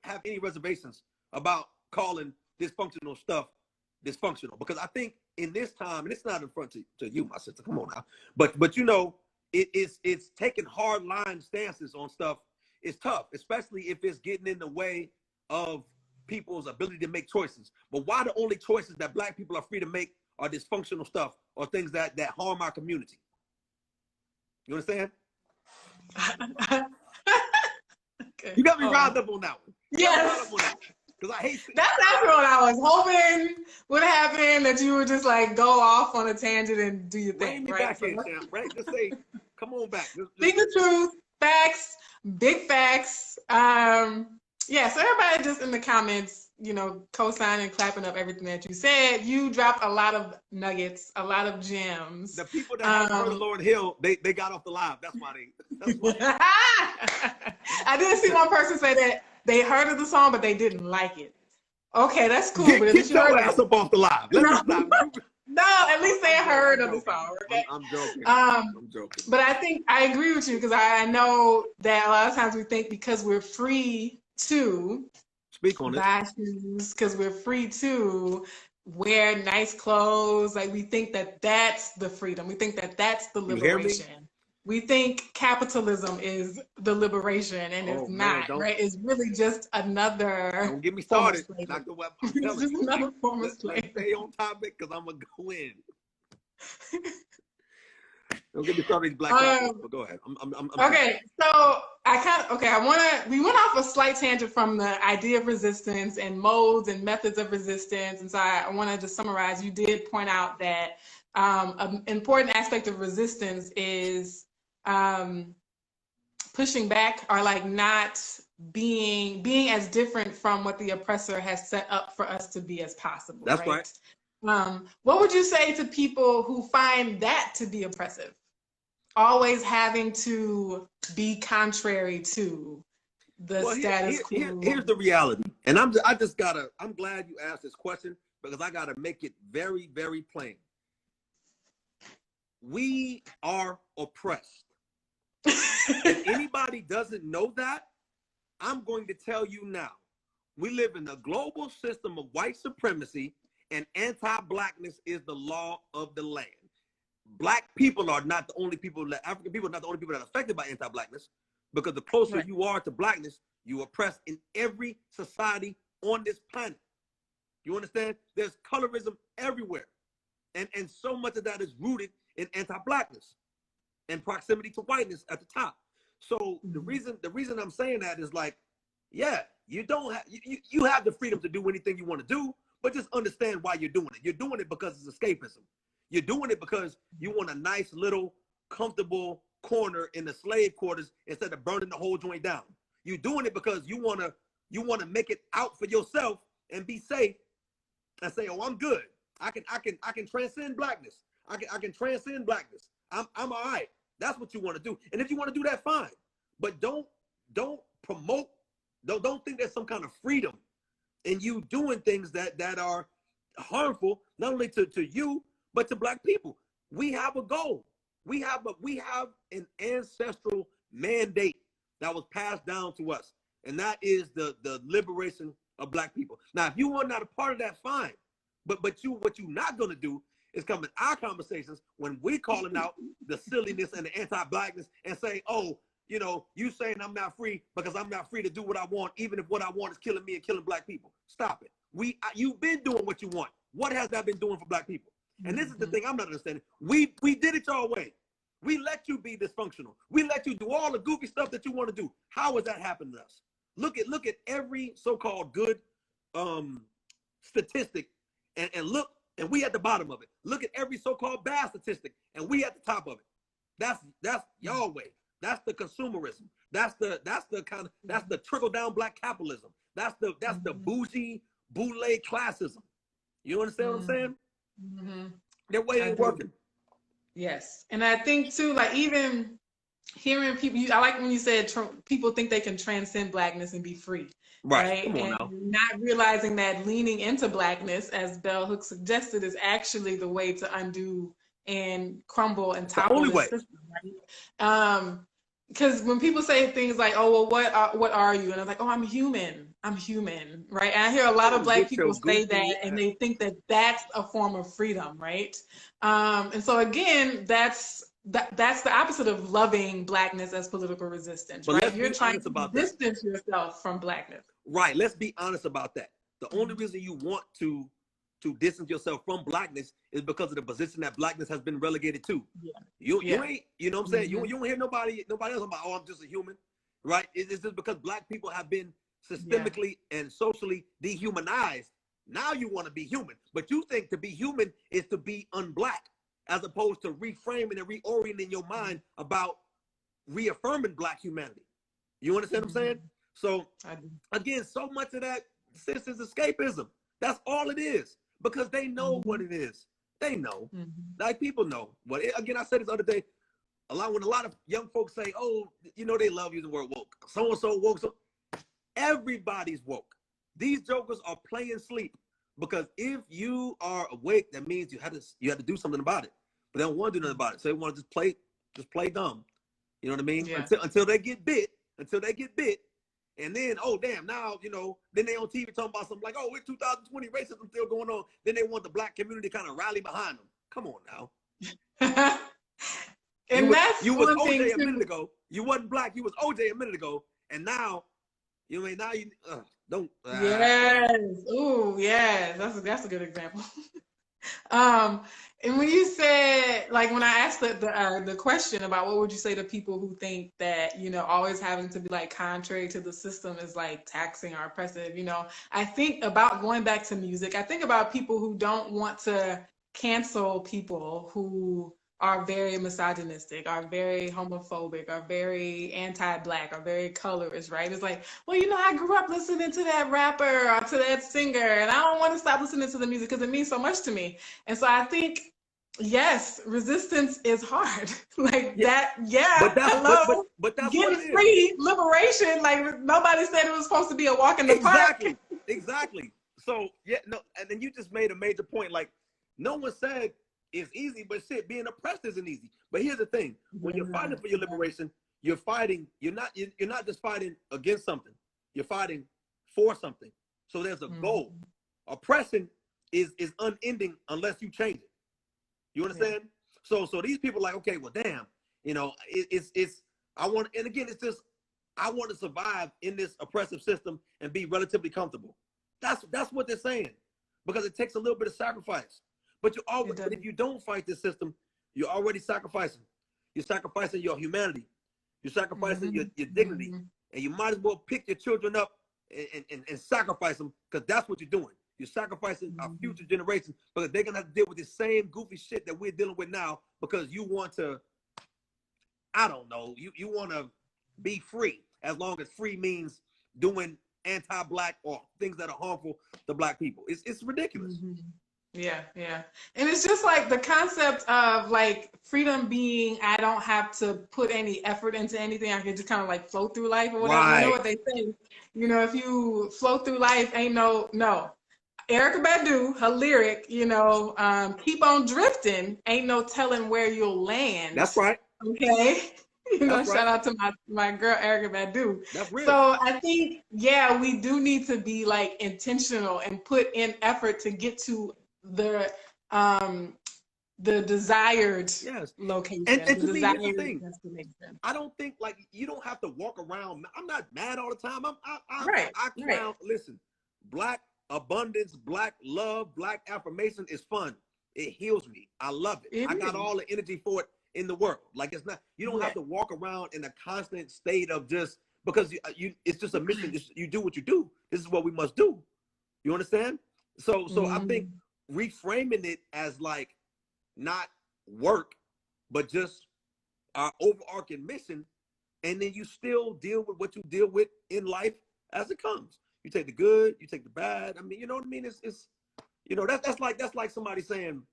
have any reservations about calling dysfunctional stuff dysfunctional, because I think in this time, and it's not in front to you, my sister, come on now, but you know, it's taking hard line stances on stuff. It's tough, especially if it's getting in the way of people's ability to make choices. But why the only choices that Black people are free to make are dysfunctional stuff or things that harm our community? You understand? Okay. You got me riled up on that one. Yes. Because I hate That's what I was hoping would happen, that you would just like go off on a tangent and do your thing. Bring me right? back in, champ, right? Just say, come on back. Speak the truth, facts, big facts. Yeah, so everybody just in the comments, you know, co-signing, clapping up everything that you said. You dropped a lot of nuggets, a lot of gems. The people that haven't heard of Lauryn Hill, they got off the live. That's why I did see one person say that they heard of the song, but they didn't like it. Okay, that's cool. Get your ass up off the live. No, at least they heard of the song. Okay? I'm joking. I'm joking. But I think I agree with you, because I know that a lot of times we think because we're free to speak on buy shoes, because we're free to wear nice clothes, like we think that that's the freedom. We think that that's the liberation. We think capitalism is the liberation, and it's not, right? It's really just another. Don't get me started, Dr. Webb. It's just another form of slavery. Let's stay on topic, because I'm gonna go in. Don't get me started, Black people, but go ahead. I'm okay, so we went off a slight tangent from the idea of resistance and modes and methods of resistance, and so I want to just summarize. You did point out that an important aspect of resistance is pushing back, or like not being as different from what the oppressor has set up for us to be as possible. That's right. What would you say to people who find that to be oppressive? Always having to be contrary to the status quo. Here's the reality, and I'm glad you asked this question, because I gotta make it very, very plain. We are oppressed. If anybody doesn't know that, I'm going to tell you now. We live in a global system of white supremacy, and anti-Blackness is the law of the land. Black people are not the only people, African people are not the only people that are affected by anti-Blackness, because the closer you are to Blackness, you are oppressed in every society on this planet. You understand? There's colorism everywhere. And so much of that is rooted in anti-Blackness and proximity to whiteness at the top. So the reason I'm saying that is like, yeah, you have the freedom to do anything you want to do, but just understand why you're doing it. You're doing it because it's escapism. You're doing it because you want a nice little comfortable corner in the slave quarters instead of burning the whole joint down. You're doing it because you wanna make it out for yourself and be safe and say, oh, I'm good. I can transcend Blackness. I can transcend Blackness. I'm all right. That's what you want to do. And if you want to do that, fine. But don't think there's some kind of freedom in you doing things that are harmful, not only to you, but to Black people. We have a goal. We have an ancestral mandate that was passed down to us, and that is the liberation of black people. Now, if you are not a part of that, fine. But what you're not gonna do is come in our conversations when we calling out the silliness and the anti-blackness and say, oh, you know, you saying I'm not free because I'm not free to do what I want, even if what I want is killing me and killing black people. Stop it. You've been doing what you want. What has that been doing for black people? And this is the thing I'm not understanding. We did it your way. We let you be dysfunctional. We let you do all the goofy stuff that you want to do. How has that happened to us? Look at every so-called good statistic and look, and we at the bottom of it. Look at every so-called bad statistic, and we at the top of it. That's y'all way. That's the consumerism. That's the trickle-down black capitalism. That's the bougie boule classism. You understand what I'm saying? Their way ain't working. Yes, and I think too, like even hearing people, I like when you said people think they can transcend blackness and be free, right? Come on and now. not realizing that leaning into blackness, as Bell Hooks suggested, is actually the way to undo and crumble and topple the system, right? Because when people say things like, "Oh, well, what are you?" and I'm like, "Oh, I'm human. I'm human," right? And I hear a lot of black people say that, and they think that that's a form of freedom, right? And so again, that's the opposite of loving blackness as political resistance, but right? You're trying to distance yourself from blackness. Right. Let's be honest about that. The only reason you want to distance yourself from blackness is because of the position that blackness has been relegated to. You ain't, you know what I'm saying? You don't hear nobody else about, oh, I'm just a human, right? It's just because black people have been systemically and socially dehumanized. Now you want to be human, but you think to be human is to be unblack, as opposed to reframing and reorienting your mind about reaffirming black humanity. You understand what I'm saying? So again, so much of that is escapism. That's all it is, because they know what it is. They know, like people know. But again, I said this the other day, when a lot of young folks say, oh, you know, they love using the word woke. So-and-so woke. So everybody's woke. These jokers are playing sleep, because if you are awake, that means you have to do something about it. But they don't want to do nothing about it. So they want to just play dumb. You know what I mean? Yeah. Until they get bit. And then, oh, damn, now, you know, then they on TV talking about something like, oh, it's 2020, racism still going on. Then they want the black community to kind of rally behind them. Come on now. You was OJ a minute ago. You wasn't black. You was OJ a minute ago. And now, you mean, now you don't. Yes. Ooh, yes. That's a good example. And when you said, like, when I asked the question about what would you say to people who think that, you know, always having to be like contrary to the system is like taxing or oppressive, you know, I think about going back to music. I think about people who don't want to cancel people who are very misogynistic, are very homophobic, are very anti-black, are very colorist, right? It's like, well, you know, I grew up listening to that rapper or to that singer, and I don't want to stop listening to the music because it means so much to me. And so I think, yes, resistance is hard. Like that, yeah. But that's getting free, liberation. Like nobody said it was supposed to be a walk in the park. Exactly. So yeah, no, and then you just made a major point. Like no one said it's easy, but shit, being oppressed isn't easy. But here's the thing: when you're fighting for your liberation, you're fighting. You're not just fighting against something. You're fighting for something. So there's a goal. Oppression is unending unless you change it. You understand? Yeah. So these people are like, okay, well, damn, you know, it's I want, and again, it's just I want to survive in this oppressive system and be relatively comfortable. That's what they're saying, because it takes a little bit of sacrifice. But but if you don't fight this system, you're already sacrificing. You're sacrificing your humanity. You're sacrificing your dignity. And you might as well pick your children up and sacrifice them, because that's what you're doing. You're sacrificing our future generations, because they're going to have to deal with the same goofy shit that we're dealing with now, because you want to, I don't know, you want to be free, as long as free means doing anti-black or things that are harmful to black people. It's ridiculous. Yeah. And it's just like the concept of like freedom being, I don't have to put any effort into anything. I can just kind of like flow through life or whatever. Right. You know what they say? You know, if you flow through life, ain't no. Erykah Badu, her lyric, you know, keep on drifting, ain't no telling where you'll land. That's right. Okay. That's right. Shout out to my girl Erica Badu. That's real. So I think, yeah, we do need to be like intentional and put in effort to get to um the desired Yes. location, And the to me, here's the desired thing. destination. I don't think like you don't have to walk around. I'm not mad all the time. Right, I right. crown. Listen, black abundance, black love, black affirmation is fun. It heals me. I love it. It I got is. all the energy for it in the world. Like it's not. You don't Yeah. have to walk around in a constant state of just because you it's just a mission. You do what you do. This is what we must do. You understand? So I think reframing it as like not work, but just our overarching mission, and then you still deal with what you deal with in life as it comes. You take the good, you take the bad. I mean, you know what I mean? It's you know that's like somebody saying,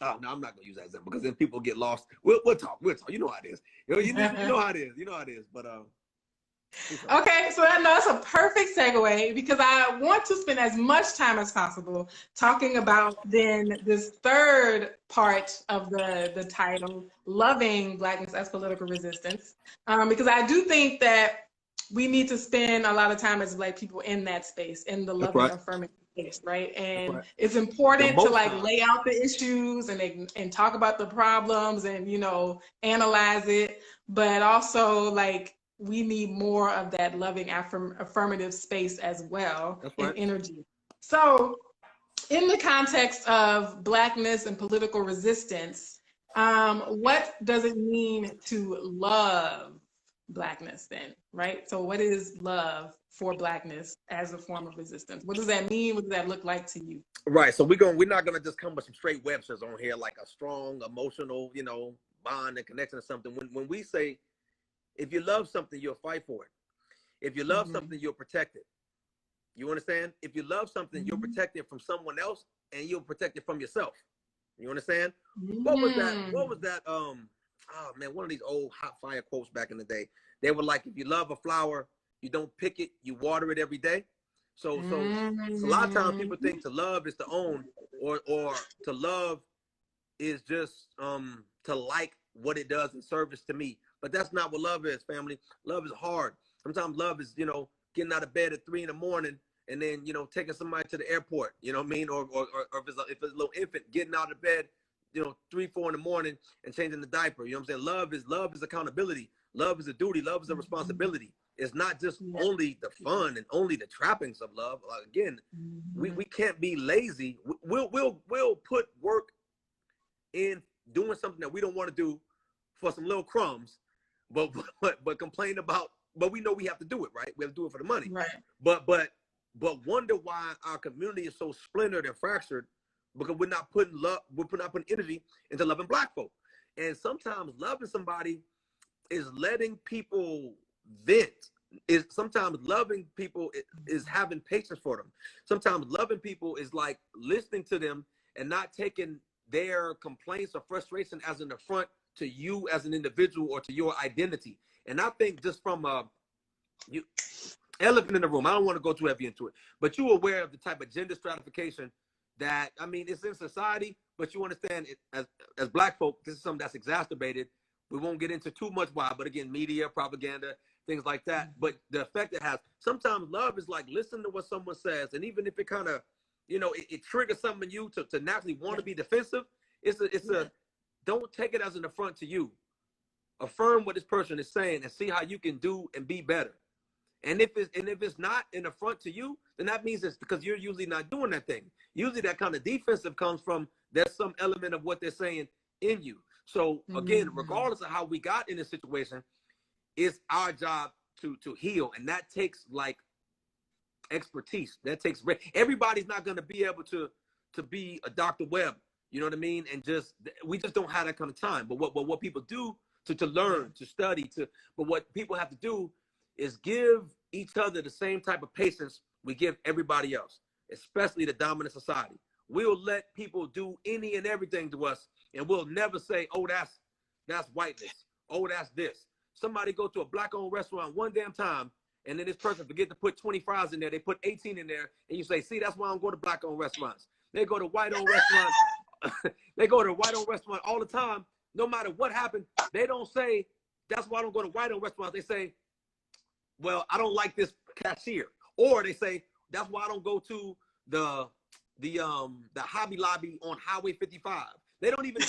"Oh no, I'm not gonna use that example because then people get lost." We'll talk. You know how it is. You know how it is. You know how it is. But Okay, so that's a perfect segue because I want to spend as much time as possible talking about then this third part of the title, loving Blackness as political resistance, because I do think that we need to spend a lot of time as Black people in that space, in the loving, right. affirming space, right? And right. it's important to like time. lay out the issues and talk about the problems and analyze it, but also like we need more of that loving affirmative space as well and energy. So in the context of Blackness and political resistance, what does it mean to love Blackness then, right? So what is love for Blackness as a form of resistance? What does that mean? What does that look like to you? Right. So we're not gonna just come with some straight Websters on here, like a strong emotional, bond and connection or something. When we say if you love something, you'll fight for it. If you love something, you'll protect it. You understand? If you love something, you'll protect it from someone else and you'll protect it from yourself. You understand? What was that? Oh man, one of these old hot fire quotes back in the day. They were like, if you love a flower, you don't pick it, you water it every day. So a lot of times people think to love is to own or to love is just to like what it does in service to me. But that's not what love is, family. Love is hard. Sometimes love is, getting out of bed at 3 a.m. and then, taking somebody to the airport, you know what I mean? Or if it's a little infant, getting out of bed, 3, 4 a.m. and changing the diaper. You know what I'm saying? Love is accountability. Love is a duty. Love is a responsibility. It's not just only the fun and only the trappings of love. Again, we can't be lazy. We'll put work in doing something that we don't want to do for some little crumbs, but complain about, but we know we have to do it, right? We have to do it for the money. Right. But wonder why our community is so splintered and fractured because we're not putting energy into loving Black folk. And sometimes loving somebody is letting people vent. Sometimes loving people is having patience for them. Sometimes loving people is like listening to them and not taking their complaints or frustration as an affront to you as an individual or to your identity. And I think just from elephant in the room, I don't want to go too heavy into it, but you're aware of the type of gender stratification that, I mean, it's in society, but you understand it as Black folk, this is something that's exacerbated. We won't get into too much why, but again, media, propaganda, things like that. But the effect it has, sometimes love is like listen to what someone says. And even if it kind of, it triggers something in you to naturally want to be defensive, it's a don't take it as an affront to you. Affirm what this person is saying and see how you can do and be better. And if it's not an affront to you, then that means it's because you're usually not doing that thing. Usually that kind of defensive comes from there's some element of what they're saying in you. So again, regardless of how we got in this situation, it's our job to heal. And that takes like expertise. That takes everybody's not going to be able to be a Dr. Webb. You know what I mean? And we just don't have that kind of time. But what people do to learn, to study, but what people have to do is give each other the same type of patience we give everybody else, especially the dominant society. We'll let people do any and everything to us, and we'll never say, oh, that's whiteness. Oh, that's this. Somebody go to a Black-owned restaurant one damn time, and then this person forget to put 20 fries in there. They put 18 in there, and you say, see, that's why I don't go to Black-owned restaurants. They go to white-owned restaurants. They go to white-owned restaurant all the time. No matter what happened, they don't say That's why I don't go to white-owned restaurants. They say, well, I don't like this cashier. Or they say, that's why I don't go to the Hobby Lobby on Highway 55. They don't even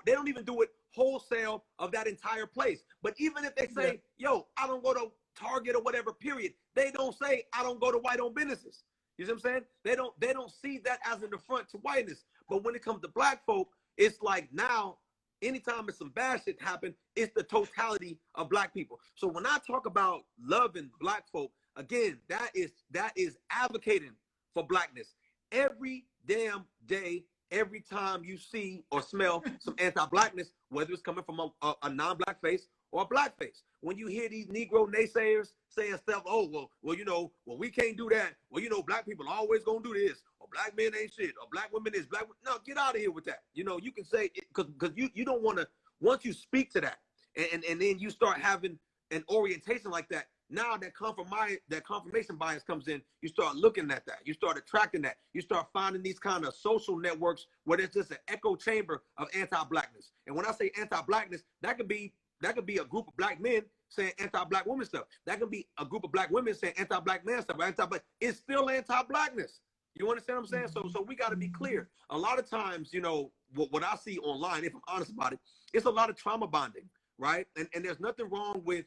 they don't even do it wholesale of that entire place. But even if they say, yo, I don't go to Target or whatever, period, they don't say I don't go to white-owned businesses. You see what I'm saying? They don't see that as an affront to whiteness. But when it comes to black folk, it's like now, anytime there's some bad shit happen, it's the totality of black people. So when I talk about loving black folk, again, that is advocating for blackness. Every damn day, every time you see or smell some anti-blackness, whether it's coming from a non-black face or a black face. When you hear these Negro naysayers saying stuff, oh, well, you know, well, we can't do that. Well, you know, black people are always gonna do this, or black men ain't shit, or black women is black. No, get out of here with that. You know, you can say, because you don't want to, once you speak to that, and then you start having an orientation like that, now that confirmation bias comes in, you start looking at that, you start attracting that, you start finding these kind of social networks where there's just an echo chamber of anti-blackness. And when I say anti-blackness, that could be a group of black men saying anti-black women stuff. That could be a group of black women saying anti-black man stuff. Anti-black, it's still anti-blackness. You understand what I'm saying? So we got to be clear. A lot of times, you know, what I see online, if I'm honest about it, it's a lot of trauma bonding, right? And there's nothing wrong with,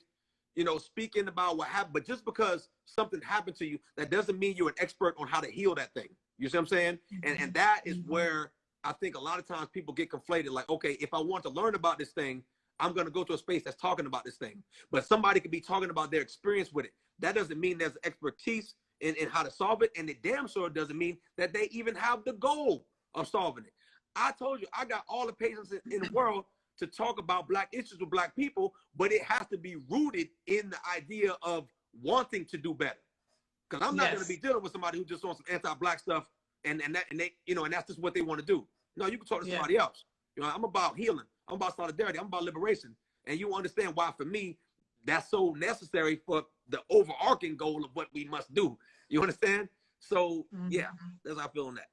you know, speaking about what happened, but just because something happened to you, that doesn't mean you're an expert on how to heal that thing. You see what I'm saying? And that is where I think a lot of times people get conflated. Like, okay, if I want to learn about this thing, I'm going to go to a space that's talking about this thing. But somebody could be talking about their experience with it. That doesn't mean there's expertise in how to solve it. And it damn sure doesn't mean that they even have the goal of solving it. I told you, I got all the patience in the world to talk about black issues with black people, but it has to be rooted in the idea of wanting to do better. Because I'm not going to be dealing with somebody who just wants some anti-black stuff and they, you know, and that's just what they want to do. No, you can talk to somebody else. You know, I'm about healing. I'm about solidarity. I'm about liberation. And you understand why, for me, that's so necessary for the overarching goal of what we must do. You understand? So, yeah, that's how I feel on that.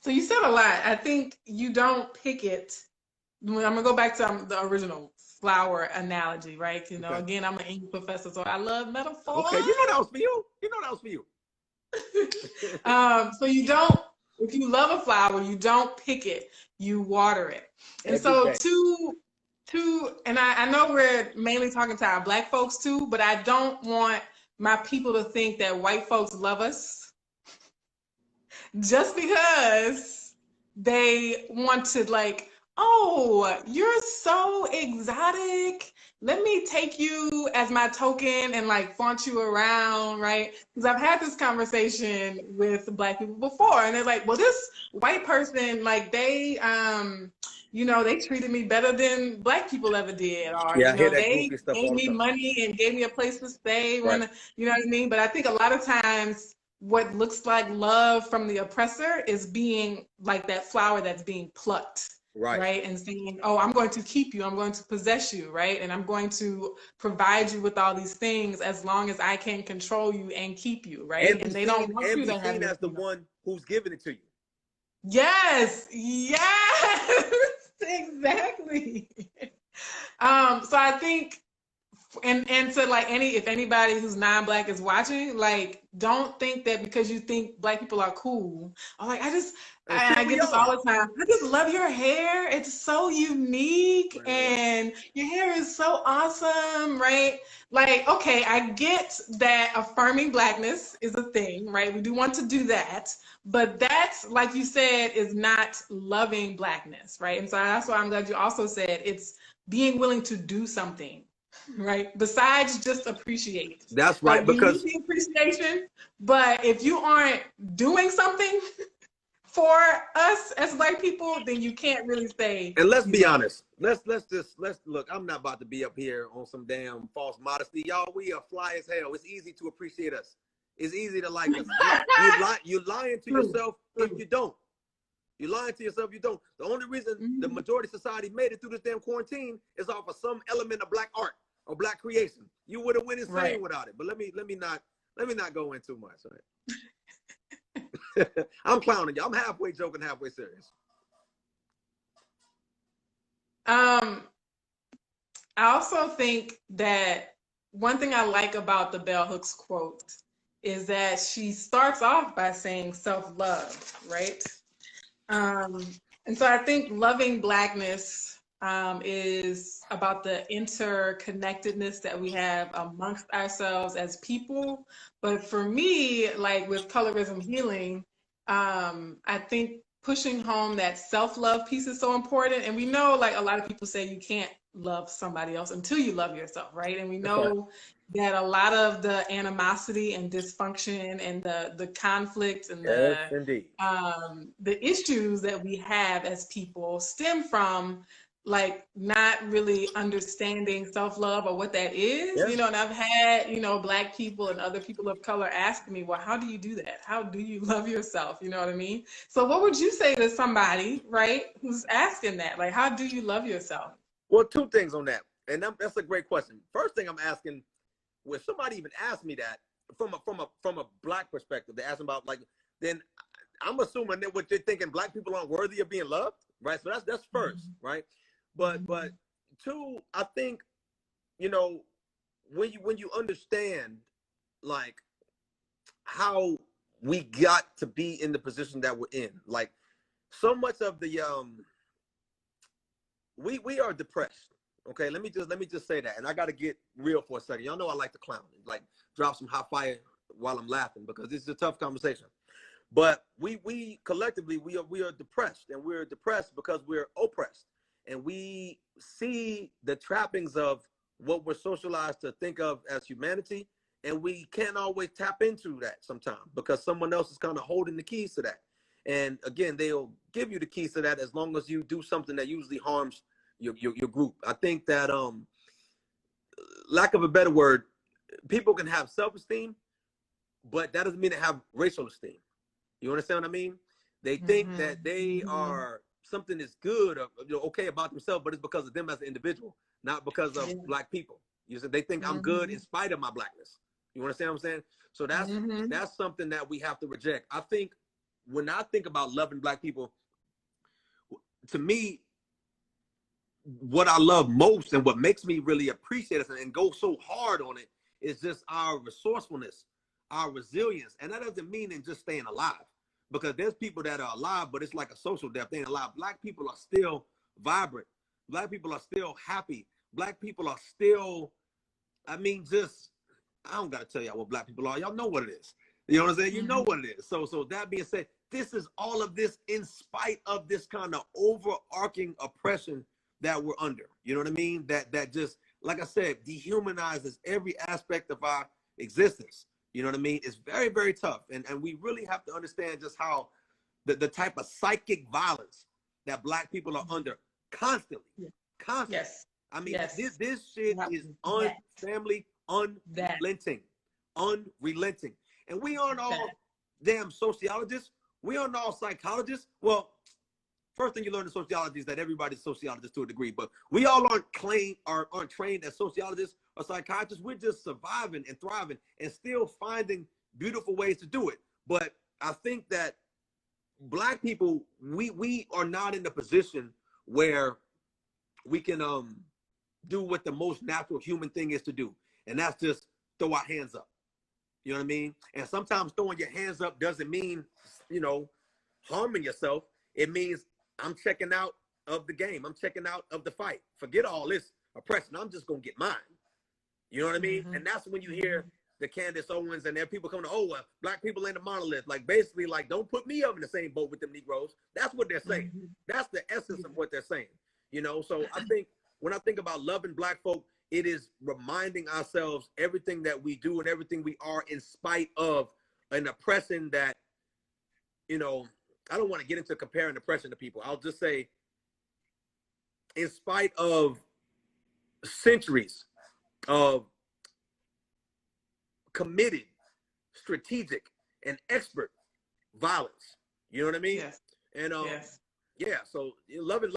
So you said a lot. I think you don't pick it. I'm going to go back to the original flower analogy, right? You know, again, I'm an English professor, so I love metaphors. Okay, you know that was for you. You know that was for you. So you don't, if you love a flower, you don't pick it, you water it. And so and I know we're mainly talking to our black folks too, but I don't want my people to think that white folks love us just because they want to, like, oh, you're so exotic, let me take you as my token and like flaunt you around, right? Because I've had this conversation with black people before, and they're like, well, this white person, like, they you know, they treated me better than black people ever did, or you know, they gave me money and gave me a place to stay when, you know what I mean? But I think a lot of times what looks like love from the oppressor is being like that flower that's being plucked, right? And saying, oh, I'm going to keep you, I'm going to possess you, right? And I'm going to provide you with all these things as long as I can control you and keep you, right? And they don't want you to have seen as the one who's giving it to you. Yes, exactly. So I think, and so like if anybody who's non-black is watching, like, don't think that because you think black people are cool, or like, I get this all the time, I just love your hair, it's so unique, and your hair is so awesome, right? Like, okay, I get that affirming blackness is a thing, right? We do want to do that, but that's, like you said, is not loving blackness, right? And so that's why I'm glad you also said it's being willing to do something, right? Besides just appreciate. That's right. Like, because we need the appreciation, but if you aren't doing something for us as black people, then you can't really say. And let's be honest. Let's look. I'm not about to be up here on some damn false modesty, y'all. We are fly as hell. It's easy to appreciate us. It's easy to like us. You're lying to yourself if you don't. You're lying to yourself if you don't. The only reason the majority of society made it through this damn quarantine is off of some element of black art or black creation. You would have went insane without it. But let me not go in too much. Right? I'm clowning you. I'm halfway joking, halfway serious. Um, I also think that one thing I like about the Bell Hooks quote is that she starts off by saying self-love, right? Um, and so I think loving Blackness is about the interconnectedness that we have amongst ourselves as people. But for me, like with colorism healing, I think pushing home that self-love piece is so important. And we know, like a lot of people say, you can't love somebody else until you love yourself, right? And we That's right. know that a lot of the animosity and dysfunction and the conflict and Yes, indeed. the issues that we have as people stem from like not really understanding self-love or what that is, Yeah. you know, and I've had, you know, Black people and other people of color ask me, well, how do you do that? How do you love yourself? You know what I mean? So what would you say to somebody, right, who's asking that? Like, how do you love yourself? Well, two things on that, and that's a great question. First thing I'm asking, when somebody even asked me that from a Black perspective, they ask about like, then I'm assuming that what they're thinking, Black people aren't worthy of being loved, right? So that's first, right? But two, I think, you know, when you understand like how we got to be in the position that we're in, like so much of the we are depressed. Okay, let me just say that, and I got to get real for a second. Y'all know I like to clown, like drop some hot fire while I'm laughing because this is a tough conversation. But we collectively we are depressed, and we're depressed because we're oppressed, and we see the trappings of what we're socialized to think of as humanity, and we can't always tap into that sometimes because someone else is kind of holding the keys to that. And again, they'll give you the keys to that as long as you do something that usually harms your group. I think that lack of a better word, people can have self-esteem, but that doesn't mean they have racial esteem. You understand what I mean? They think that they are something is good or okay about themselves, but it's because of them as an individual, not because of Black people. You said they think I'm good in spite of my Blackness. You understand what I'm saying? So that's something that we have to reject. I think when I think about loving Black people, to me, what I love most and what makes me really appreciate it and go so hard on it is just our resourcefulness, our resilience. And that doesn't mean in just staying alive, because there's people that are alive, but it's like a social death. They ain't alive. Black people are still vibrant. Black people are still happy. Black people are still, I mean, just, I don't got to tell y'all what Black people are. Y'all know what it is. You know what I'm saying? You know what it is. So that being said, this is all of this in spite of this kind of overarching oppression that we're under. You know what I mean? That just, like I said, dehumanizes every aspect of our existence. You know what I mean? It's very, very tough. And we really have to understand just how the type of psychic violence that Black people are under constantly. Constantly. Yes. I mean, Yes. this shit is family unrelenting. Unrelenting. And we aren't all damn sociologists. We aren't all psychologists. Well, first thing you learn in sociology is that everybody's a sociologist to a degree, but we all aren't trained as sociologists or psychiatrists. We're just surviving and thriving and still finding beautiful ways to do it. But I think that Black people, we are not in the position where we can do what the most natural human thing is to do, and that's just throw our hands up. You know what I mean? And sometimes throwing your hands up doesn't mean, harming yourself. It means I'm checking out of the game. I'm checking out of the fight. Forget all this oppression. I'm just going to get mine. You know what I mean? And that's when you hear the Candace Owens and there are people coming, oh, well, Black people ain't a monolith. Like, basically, like, don't put me up in the same boat with them Negroes. That's what they're saying. That's the essence of what they're saying. So I think when I think about loving Black folk, it is reminding ourselves everything that we do and everything we are in spite of an oppression that, I don't want to get into comparing oppression to people. I'll just say, in spite of centuries of committed, strategic, and expert violence. You know what I mean? Yes. And yeah, so loving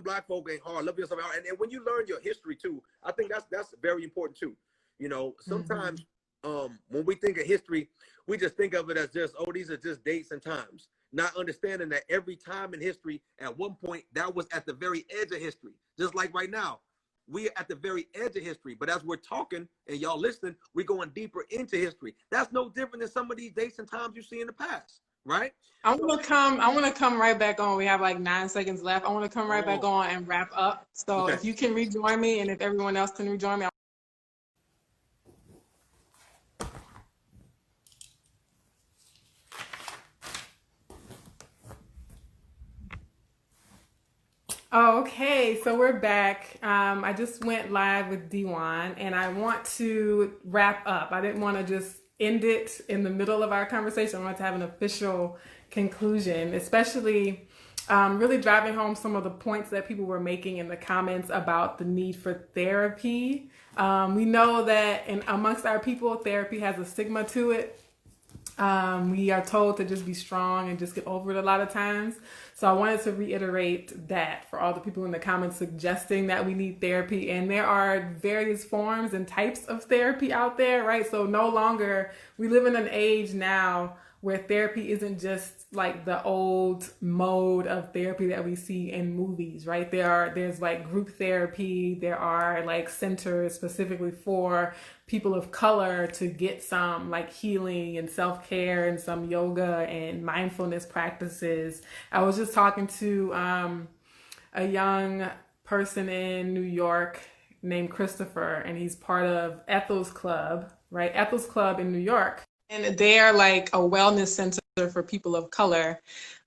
Black folk ain't hard. Loving yourself, and when you learn your history too, I think that's very important too. Sometimes when we think of history, we just think of it as just, oh, these are just dates and times. not understanding that every time in history, at one point, that was at the very edge of history. Just like right now, we're at the very edge of history. But as we're talking and y'all listening, we're going deeper into history. That's no different than some of these dates and times you see in the past, right? I want to come right back on. We have like 9 seconds left. I want to come right back on and wrap up. So Okay. if you can rejoin me, and if everyone else can rejoin me. Okay, so we're back. I just went live with D1, and I want to wrap up. I didn't want to just end it in the middle of our conversation. I wanted to have an official conclusion, especially really driving home some of the points that people were making in the comments about the need for therapy. We know that amongst our people, therapy has a stigma to it. We are told to just be strong and just get over it a lot of times. So I wanted to reiterate that for all the people in the comments suggesting that we need therapy. And there are various forms and types of therapy out there, right? So no longer, we live in an age now where therapy isn't just like the old mode of therapy that we see in movies, right? There's like group therapy. There are like centers specifically for people of color to get some like healing and self-care and some yoga and mindfulness practices. I was just talking to a young person in New York named Christopher, and he's part of Ethel's Club, right? Ethel's Club in New York. And they're like a wellness center for people of color.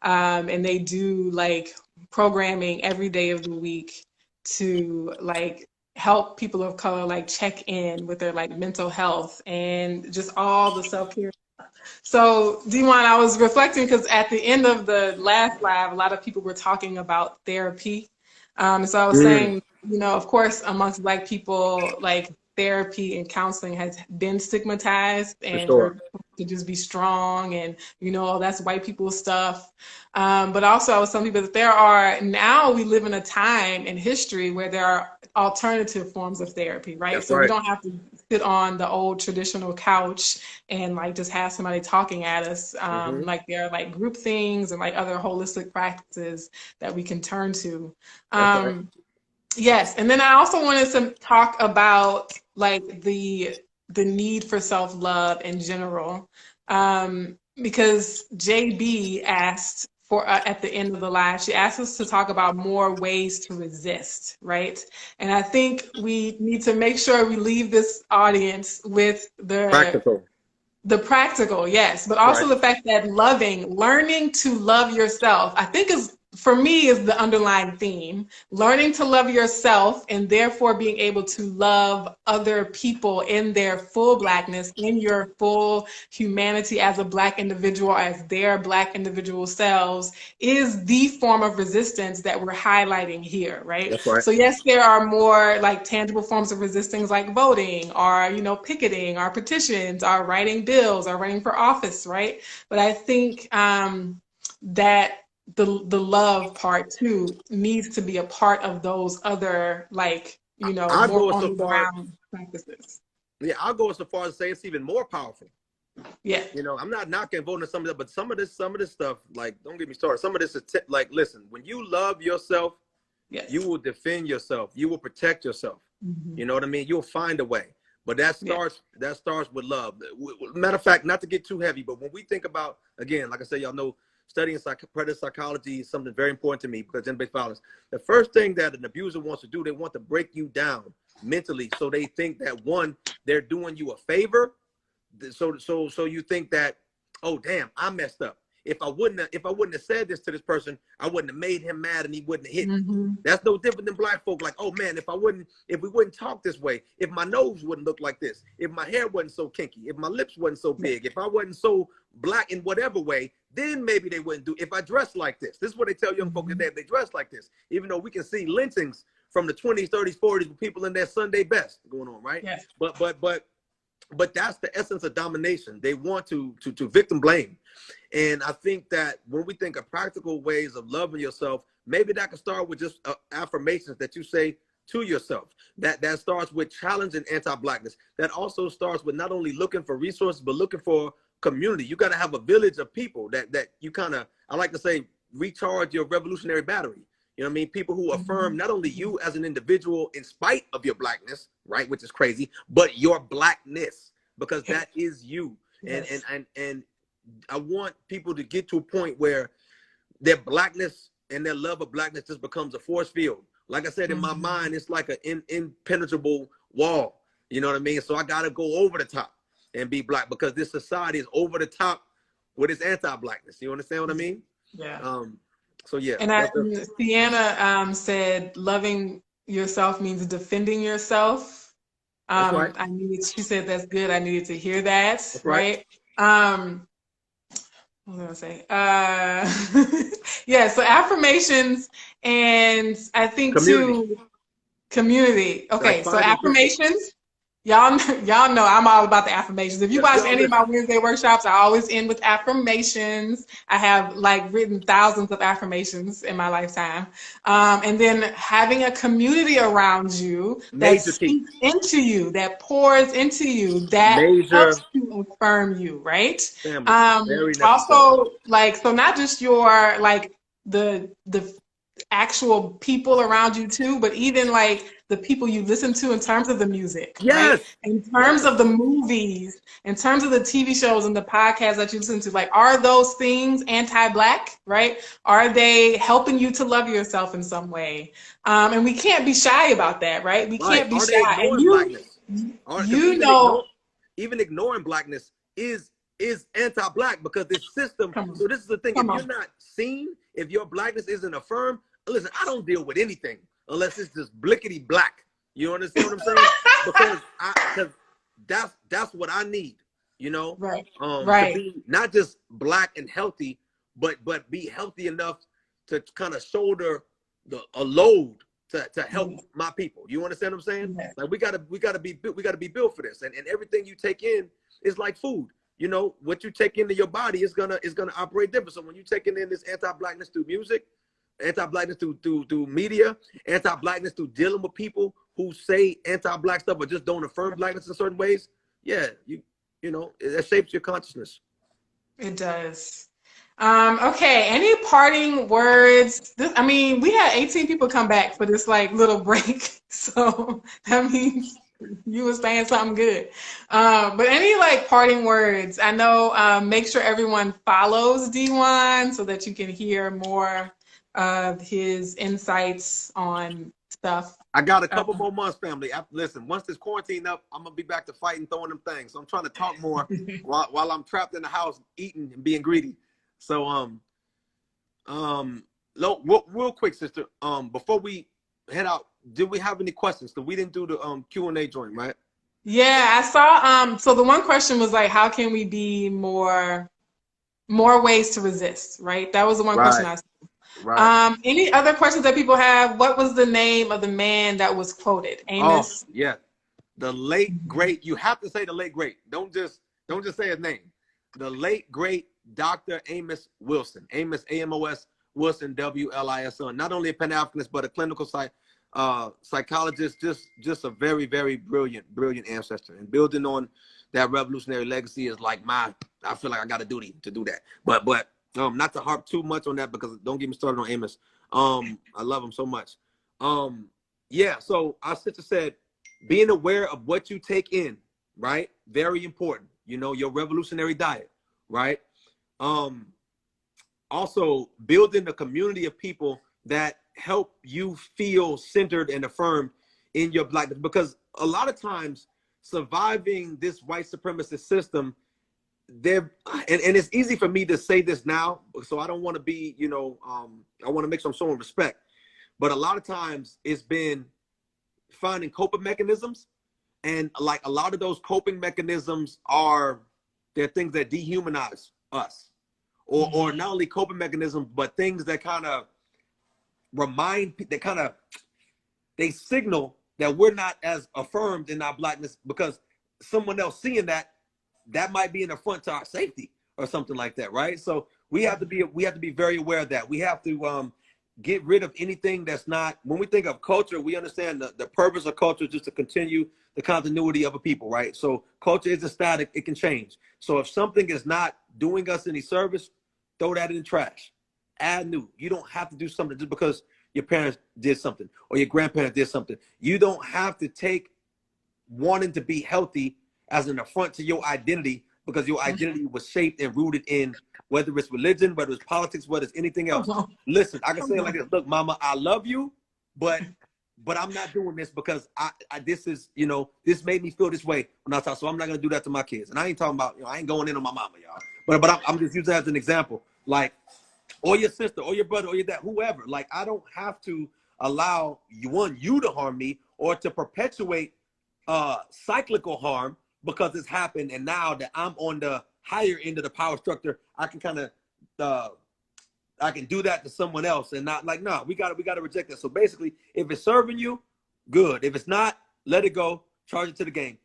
And they do like programming every day of the week to like help people of color like check in with their like mental health and just all the self-care. So D1, I was reflecting because at the end of the last live, a lot of people were talking about therapy. So I was saying, you know, of course, amongst Black people, like therapy and counseling has been stigmatized, and we're to just be strong and, you know, that's white people stuff. But also I was telling people that now we live in a time in history where there are alternative forms of therapy, right? That's so right. We don't have to sit on the old traditional couch and like just have somebody talking at us. Like there are like group things and like other holistic practices that we can turn to. Yes, and then I also wanted to talk about like the need for self-love in general, because JB asked for at the end of the live, she asked us to talk about more ways to resist, right? And I think we need to make sure we leave this audience with the practical, yes, but also the fact that learning to love yourself, I think for me is the underlying theme. Learning to love yourself and therefore being able to love other people in their full Blackness, in your full humanity as a Black individual, as their Black individual selves, is the form of resistance that we're highlighting here, right? That's right. So yes, there are more like tangible forms of resistance like voting or, you know, picketing or petitions or writing bills or running for office, right? But I think that the love part too needs to be a part of those other, like, you know, more on the ground practices. Yeah, I'll go so far as to say it's even more powerful. Yeah. You know, I'm not knocking voting some of that, but some of this stuff, like, don't get me started. Some of this is like, listen, when you love yourself, you will defend yourself. You will protect yourself. You know what I mean? You'll find a way. But that starts with love. Matter of fact, not to get too heavy, but when we think about, again, like I said, y'all know, studying predator psychology is something very important to me because gender-based violence. The first thing that an abuser wants to do, they want to break you down mentally, so they think that one, they're doing you a favor. So you think that, oh damn, I messed up. If I wouldn't have said this to this person, I wouldn't have made him mad and he wouldn't have hit me. That's no different than Black folk. Like, oh man, if we wouldn't talk this way, if my nose wouldn't look like this, if my hair wasn't so kinky, if my lips wasn't so big, if I wasn't so Black in whatever way, then maybe they wouldn't do. If I dressed like this is what they tell young folk today. If they dress like this, even though we can see lynchings from the 20s, 30s, 40s with people in their Sunday best going on, right? Yes. But that's the essence of domination. They want to victim blame. And I think that when we think of practical ways of loving yourself, maybe that can start with just affirmations that you say to yourself. That starts with challenging anti-Blackness. That also starts with not only looking for resources, but looking for community. You got to have a village of people that you kind of, I like to say, recharge your revolutionary battery. You know what I mean? People who affirm not only you as an individual in spite of your blackness, right, which is crazy, but your blackness, because that is you. Yes. And I want people to get to a point where their blackness and their love of blackness just becomes a force field. Like I said, in my mind, it's like an impenetrable wall. You know what I mean? So I got to go over the top and be black, because this society is over the top with its anti-blackness. You understand what I mean? Yeah. So yeah. And Sienna said, loving yourself means defending yourself. That's right. She said, that's good. I needed to hear that. That's right. What was I gonna say? Yeah, so affirmations, and I think community. Okay, so affirmations. Y'all know I'm all about the affirmations. If you watch any of my Wednesday workshops, I always end with affirmations. I have like written thousands of affirmations in my lifetime. And then having a community around you that speaks into you, that pours into you, that helps to affirm you, right? Also, like, so not just your, like, the actual people around you too, but even like the people you listen to in terms of the music, right? In terms of the movies, in terms of the TV shows and the podcasts that you listen to, like, are those things anti-Black, right? Are they helping you to love yourself in some way? And we can't be shy about that, right? We can't be shy. And even ignoring blackness is anti-Black, because this system. So this is the thing: if you're not seen, if your blackness isn't affirmed, listen, I don't deal with anything unless it's just blickety black. You understand what I'm saying? Because that's what I need, you know? Right. To be not just black and healthy, but be healthy enough to kind of shoulder a load to help my people. You understand what I'm saying? Yes. Like we gotta be built for this. And everything you take in is like food. You know, what you take into your body is gonna operate different. So when you taking in this anti-blackness through music, anti-blackness through media, anti-blackness through dealing with people who say anti-Black stuff but just don't affirm blackness in certain ways, yeah, you know, it shapes your consciousness. It does. Okay, any parting words? I mean, we had 18 people come back for this like little break, so that means you were saying something good. But any like parting words? I know, make sure everyone follows D1 so that you can hear more of his insights on stuff. I got a couple more months, family. Listen, once this quarantine up, I'm gonna be back to fighting, throwing them things. So I'm trying to talk more while I'm trapped in the house eating and being greedy. So real quick, sister, before we head out, did we have any questions? Because we didn't do the Q&A joint, right? Yeah, I saw so the one question was like, how can we be more ways to resist, right? That was the one question I saw. Right. Any other questions that people have? What was the name of the man that was quoted? Amos? Oh, yeah. The late great, you have to say the late great. Don't just say his name. The late great Dr. Amos Wilson. Amos, A-M-O-S, Wilson, W-L-I-S-O. Not only a Pan-Africanist, but a clinical psychologist, just a very, very brilliant ancestor. And building on that revolutionary legacy is like I feel like I got a duty to do that. But not to harp too much on that, because don't get me started on Amos. I love him so much. Yeah, so our sister said, being aware of what you take in, right? Very important. You know, your revolutionary diet, right? Also building a community of people that help you feel centered and affirmed in your blackness, because a lot of times surviving this white supremacist system, and it's easy for me to say this now, so I don't want to be, you know, I want to make sure I'm showing respect, but a lot of times it's been finding coping mechanisms, and like a lot of those coping mechanisms they're things that dehumanize us, or not only coping mechanisms, but things that kind of they signal that we're not as affirmed in our blackness, because someone else seeing that might be an affront to our safety or something like that, right? So we have to be very aware of that. We have to get rid of anything that's not, when we think of culture, we understand the purpose of culture is just to continue the continuity of a people, right? So culture isn't static, it can change. So if something is not doing us any service, throw that in the trash. Add new. You don't have to do something just because your parents did something or your grandparents did something. You don't have to take wanting to be healthy as an affront to your identity, because your identity was shaped and rooted in whether it's religion, whether it's politics, whether it's anything else. Listen, I can say it like this: look, mama, I love you, but I'm not doing this because I this is, you know, this made me feel this way when I talk. So I'm not gonna do that to my kids. And I ain't talking about, you know, I ain't going in on my mama, y'all. But I'm just using that as an example, like, or your sister, or your brother, or your dad, whoever. Like, I don't have to allow you to harm me or to perpetuate cyclical harm because it's happened, and now that I'm on the higher end of the power structure, I can kind of I can do that to someone else and not like, no, we gotta reject that. So basically, if it's serving you, good. If it's not, let it go, charge it to the game.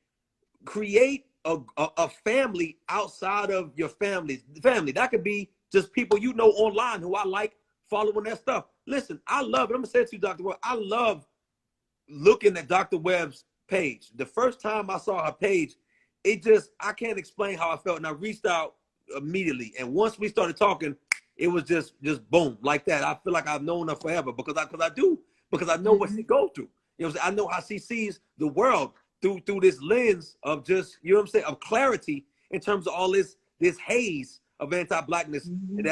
Create a family outside of your family. That could be just people you know online who I like following that stuff. Listen, I love it. I'm gonna say it to you, Dr. Webb. I love looking at Dr. Webb's page. The first time I saw her page, it just, I can't explain how I felt. And I reached out immediately. And once we started talking, it was just boom, like that. I feel like I've known her forever because I know what she goes through. You know what I'm saying? I know how she sees the world through this lens of just, you know what I'm saying, of clarity in terms of all this haze of anti-Blackness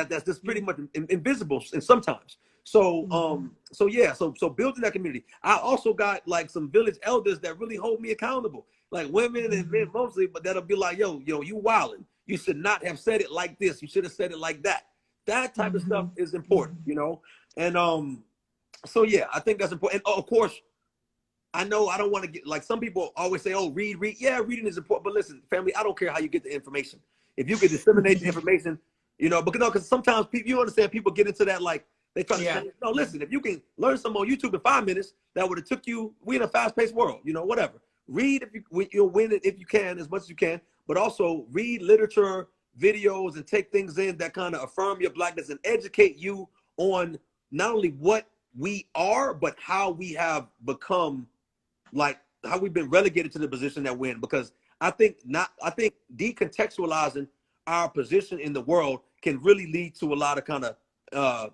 that's just pretty much invisible and sometimes. So so building that community. I also got like some village elders that really hold me accountable, like women and men mostly, but that'll be like, yo, you wildin'. You should not have said it like this. You should have said it like that. That type of stuff is important, you know? And so yeah, I think that's important. And of course, I know I don't want to get, like, some people always say, oh, read. Yeah, reading is important. But listen, family, I don't care how you get the information. If you can disseminate the information, you know, because sometimes people, you understand, people get into that, like, they try to say, no, listen, if you can learn something on YouTube in 5 minutes, that would have took you, we in a fast-paced world, you know, whatever. Read if you'll win it if you can, as much as you can, but also read literature, videos, and take things in that kind of affirm your Blackness and educate you on not only what we are, but how we have become, like, how we've been relegated to the position that we're in. Because I think decontextualizing our position in the world can really lead to a lot of kind of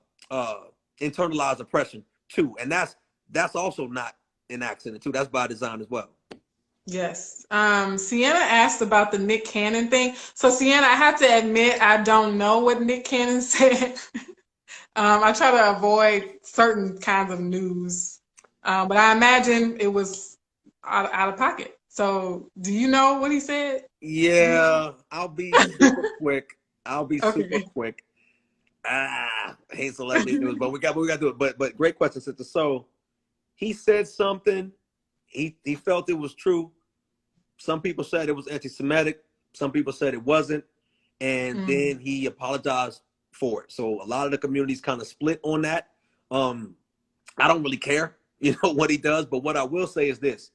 internalized oppression too, and that's also not an accident too. That's by design as well. Yes. Sienna asked about the Nick Cannon thing. So Sienna, I have to admit, I don't know what Nick Cannon said. I try to avoid certain kinds of news, but I imagine it was out of pocket. So do you know what he said? Yeah, I'll be super quick. Super quick. I hate celebrity news, but we got to do it. But great question, sister. So he said something. He felt it was true. Some people said it was anti-Semitic. Some people said it wasn't. And then he apologized for it. So a lot of the communities kind of split on that. I don't really care, you know, what he does. But what I will say is this: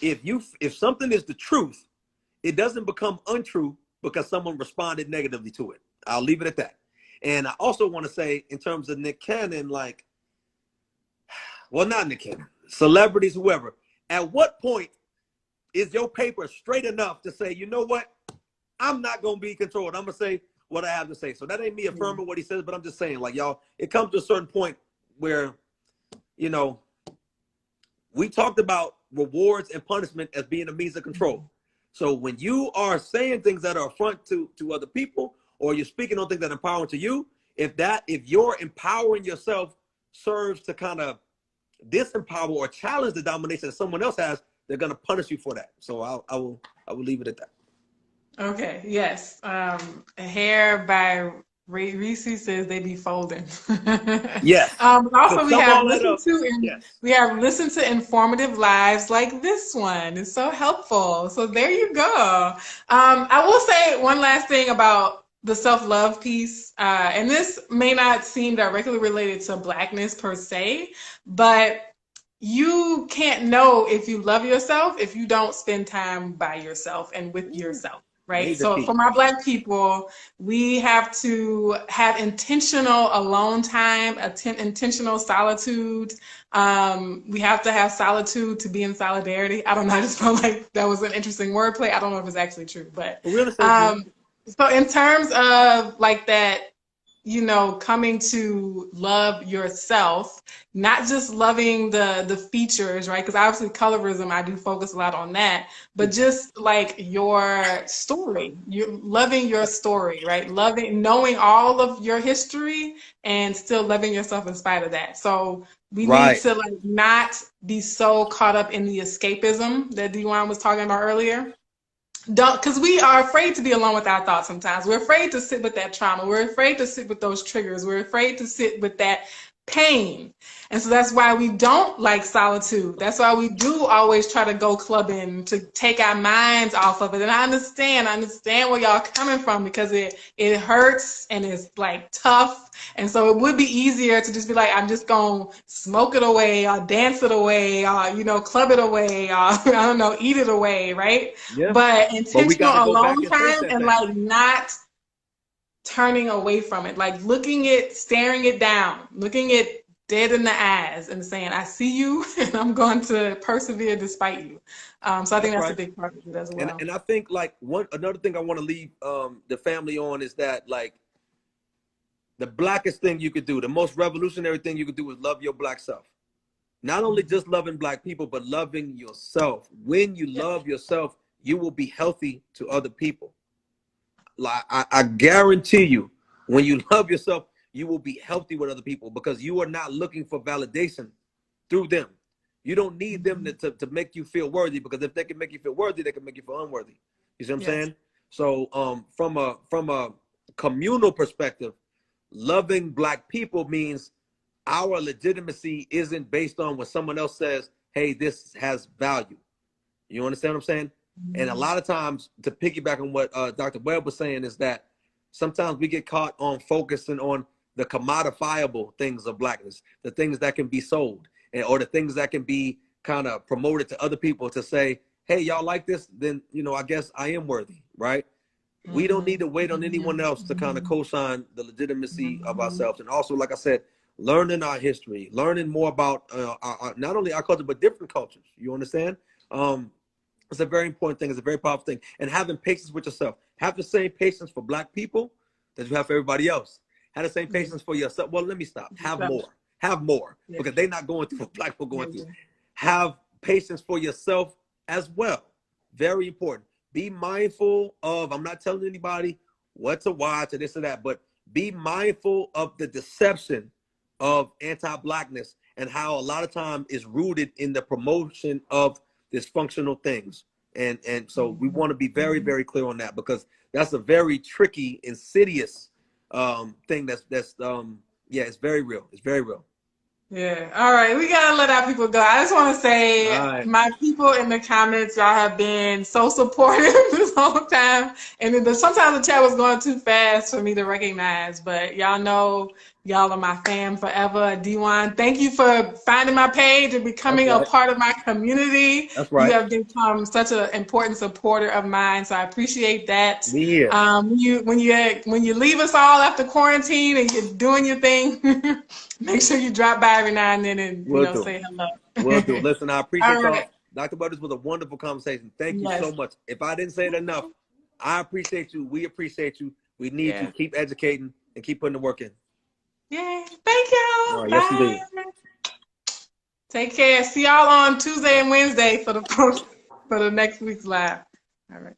if something is the truth, it doesn't become untrue because someone responded negatively to it. I'll leave it at that. And I also want to say, in terms of Nick Cannon, like, well, not Nick Cannon, celebrities, whoever, at what point is your paper straight enough to say, you know what, I'm not going to be controlled. I'm going to say what I have to say. So that ain't me affirming what he says, but I'm just saying, like, y'all, it comes to a certain point where, you know, we talked about rewards and punishment as being a means of control. So when you are saying things that are affront to other people, or you're speaking on things that are empowering to you, if you're empowering yourself serves to kind of disempower or challenge the domination that someone else has, they're going to punish you for that. So I will leave it at that. Okay. Yes. Hair by Reese says they be folding. Yes. Also, we have listened to informative lives like this one. It's so helpful. So there you go. I will say one last thing about the self-love piece, and this may not seem directly related to Blackness per se, but you can't know if you love yourself if you don't spend time by yourself and with yourself. right? Major So key. for my Black people, we have to have intentional alone time, intentional solitude. We have to have solitude to be in solidarity. I don't know. I just felt like that was an interesting wordplay. I don't know if it's actually true, but We understand. so in terms of like that, you know, coming to love yourself, not just loving the features, right? Because obviously colorism, I do focus a lot on that, but just like your story, you loving your story, right? Loving, knowing all of your history and still loving yourself in spite of that. So we need Right. to like not be so caught up in the escapism that Dewan was talking about earlier. Don't, because we are afraid to be alone with our thoughts sometimes. We're afraid to sit with that trauma. We're afraid to sit with those triggers. We're afraid to sit with that pain. And so that's why we don't like solitude. That's why we do always try to go clubbing to take our minds off of it. And I understand where y'all coming from, because it hurts and it's like tough. And so it would be easier to just be like, I'm just going to smoke it away or dance it away or, you know, club it away or, I don't know, eat it away, right? Yeah. But we intentional got to go back alone and face time that and thing. like not turning away from it, like looking it, staring it down, looking it dead in the eyes and saying, I see you and I'm going to persevere despite you. So I think that's a big part of it as well. And I think like another thing I want to leave the family on is that like the blackest thing you could do, the most revolutionary thing you could do is love your Black self. Not only just loving Black people, but loving yourself. When you love yourself, you will be healthy to other people. Like I guarantee you, when you love yourself, you will be healthy with other people, because you are not looking for validation through them. You don't need them to make you feel worthy, because if they can make you feel worthy, they can make you feel unworthy. You see what I'm saying? So from a communal perspective, loving Black people means our legitimacy isn't based on when someone else says, hey, this has value. You understand what I'm saying? And a lot of times, to piggyback on what Dr. Webb was saying, is that sometimes we get caught on focusing on the commodifiable things of Blackness, the things that can be sold, or the things that can be kind of promoted to other people to say, hey, y'all like this? Then, you know, I guess I am worthy, right? We don't need to wait on anyone else to kind of co-sign the legitimacy of ourselves. And also, like I said, learning our history, learning more about not only our culture, but different cultures. You understand? It's a very important thing. It's a very powerful thing. And having patience with yourself. Have the same patience for Black people that you have for everybody else. Have the same patience for yourself. Well, let me stop. Have more. Have more. Because they're not going through what Black people going through. Have patience for yourself as well. Very important. Be mindful of, I'm not telling anybody what to watch or this or that, but be mindful of the deception of anti-Blackness and how a lot of time is rooted in the promotion of dysfunctional things. And so we want to be very, very clear on that, because that's a very tricky, insidious thing that's yeah, it's very real. It's very real. Yeah. All right. We got to let our people go. I just want to say, my people in the comments, y'all have been so supportive this whole time. And sometimes the chat was going too fast for me to recognize, but y'all know y'all are my fam forever. D1, thank you for finding my page and becoming a part of my community. That's right. You have become such an important supporter of mine, so I appreciate that. Yeah. When you leave us all after quarantine and you're doing your thing, make sure you drop by every now and then and say hello. Will do. Listen, I appreciate y'all. Dr. Bud, this was a wonderful conversation. Thank you so much. If I didn't say it enough, I appreciate you. We appreciate you. We need you. Keep educating and keep putting the work in. Yeah. Thank y'all. All right, yes, indeed. Take care. See y'all on Tuesday and Wednesday for the next week's live. All right.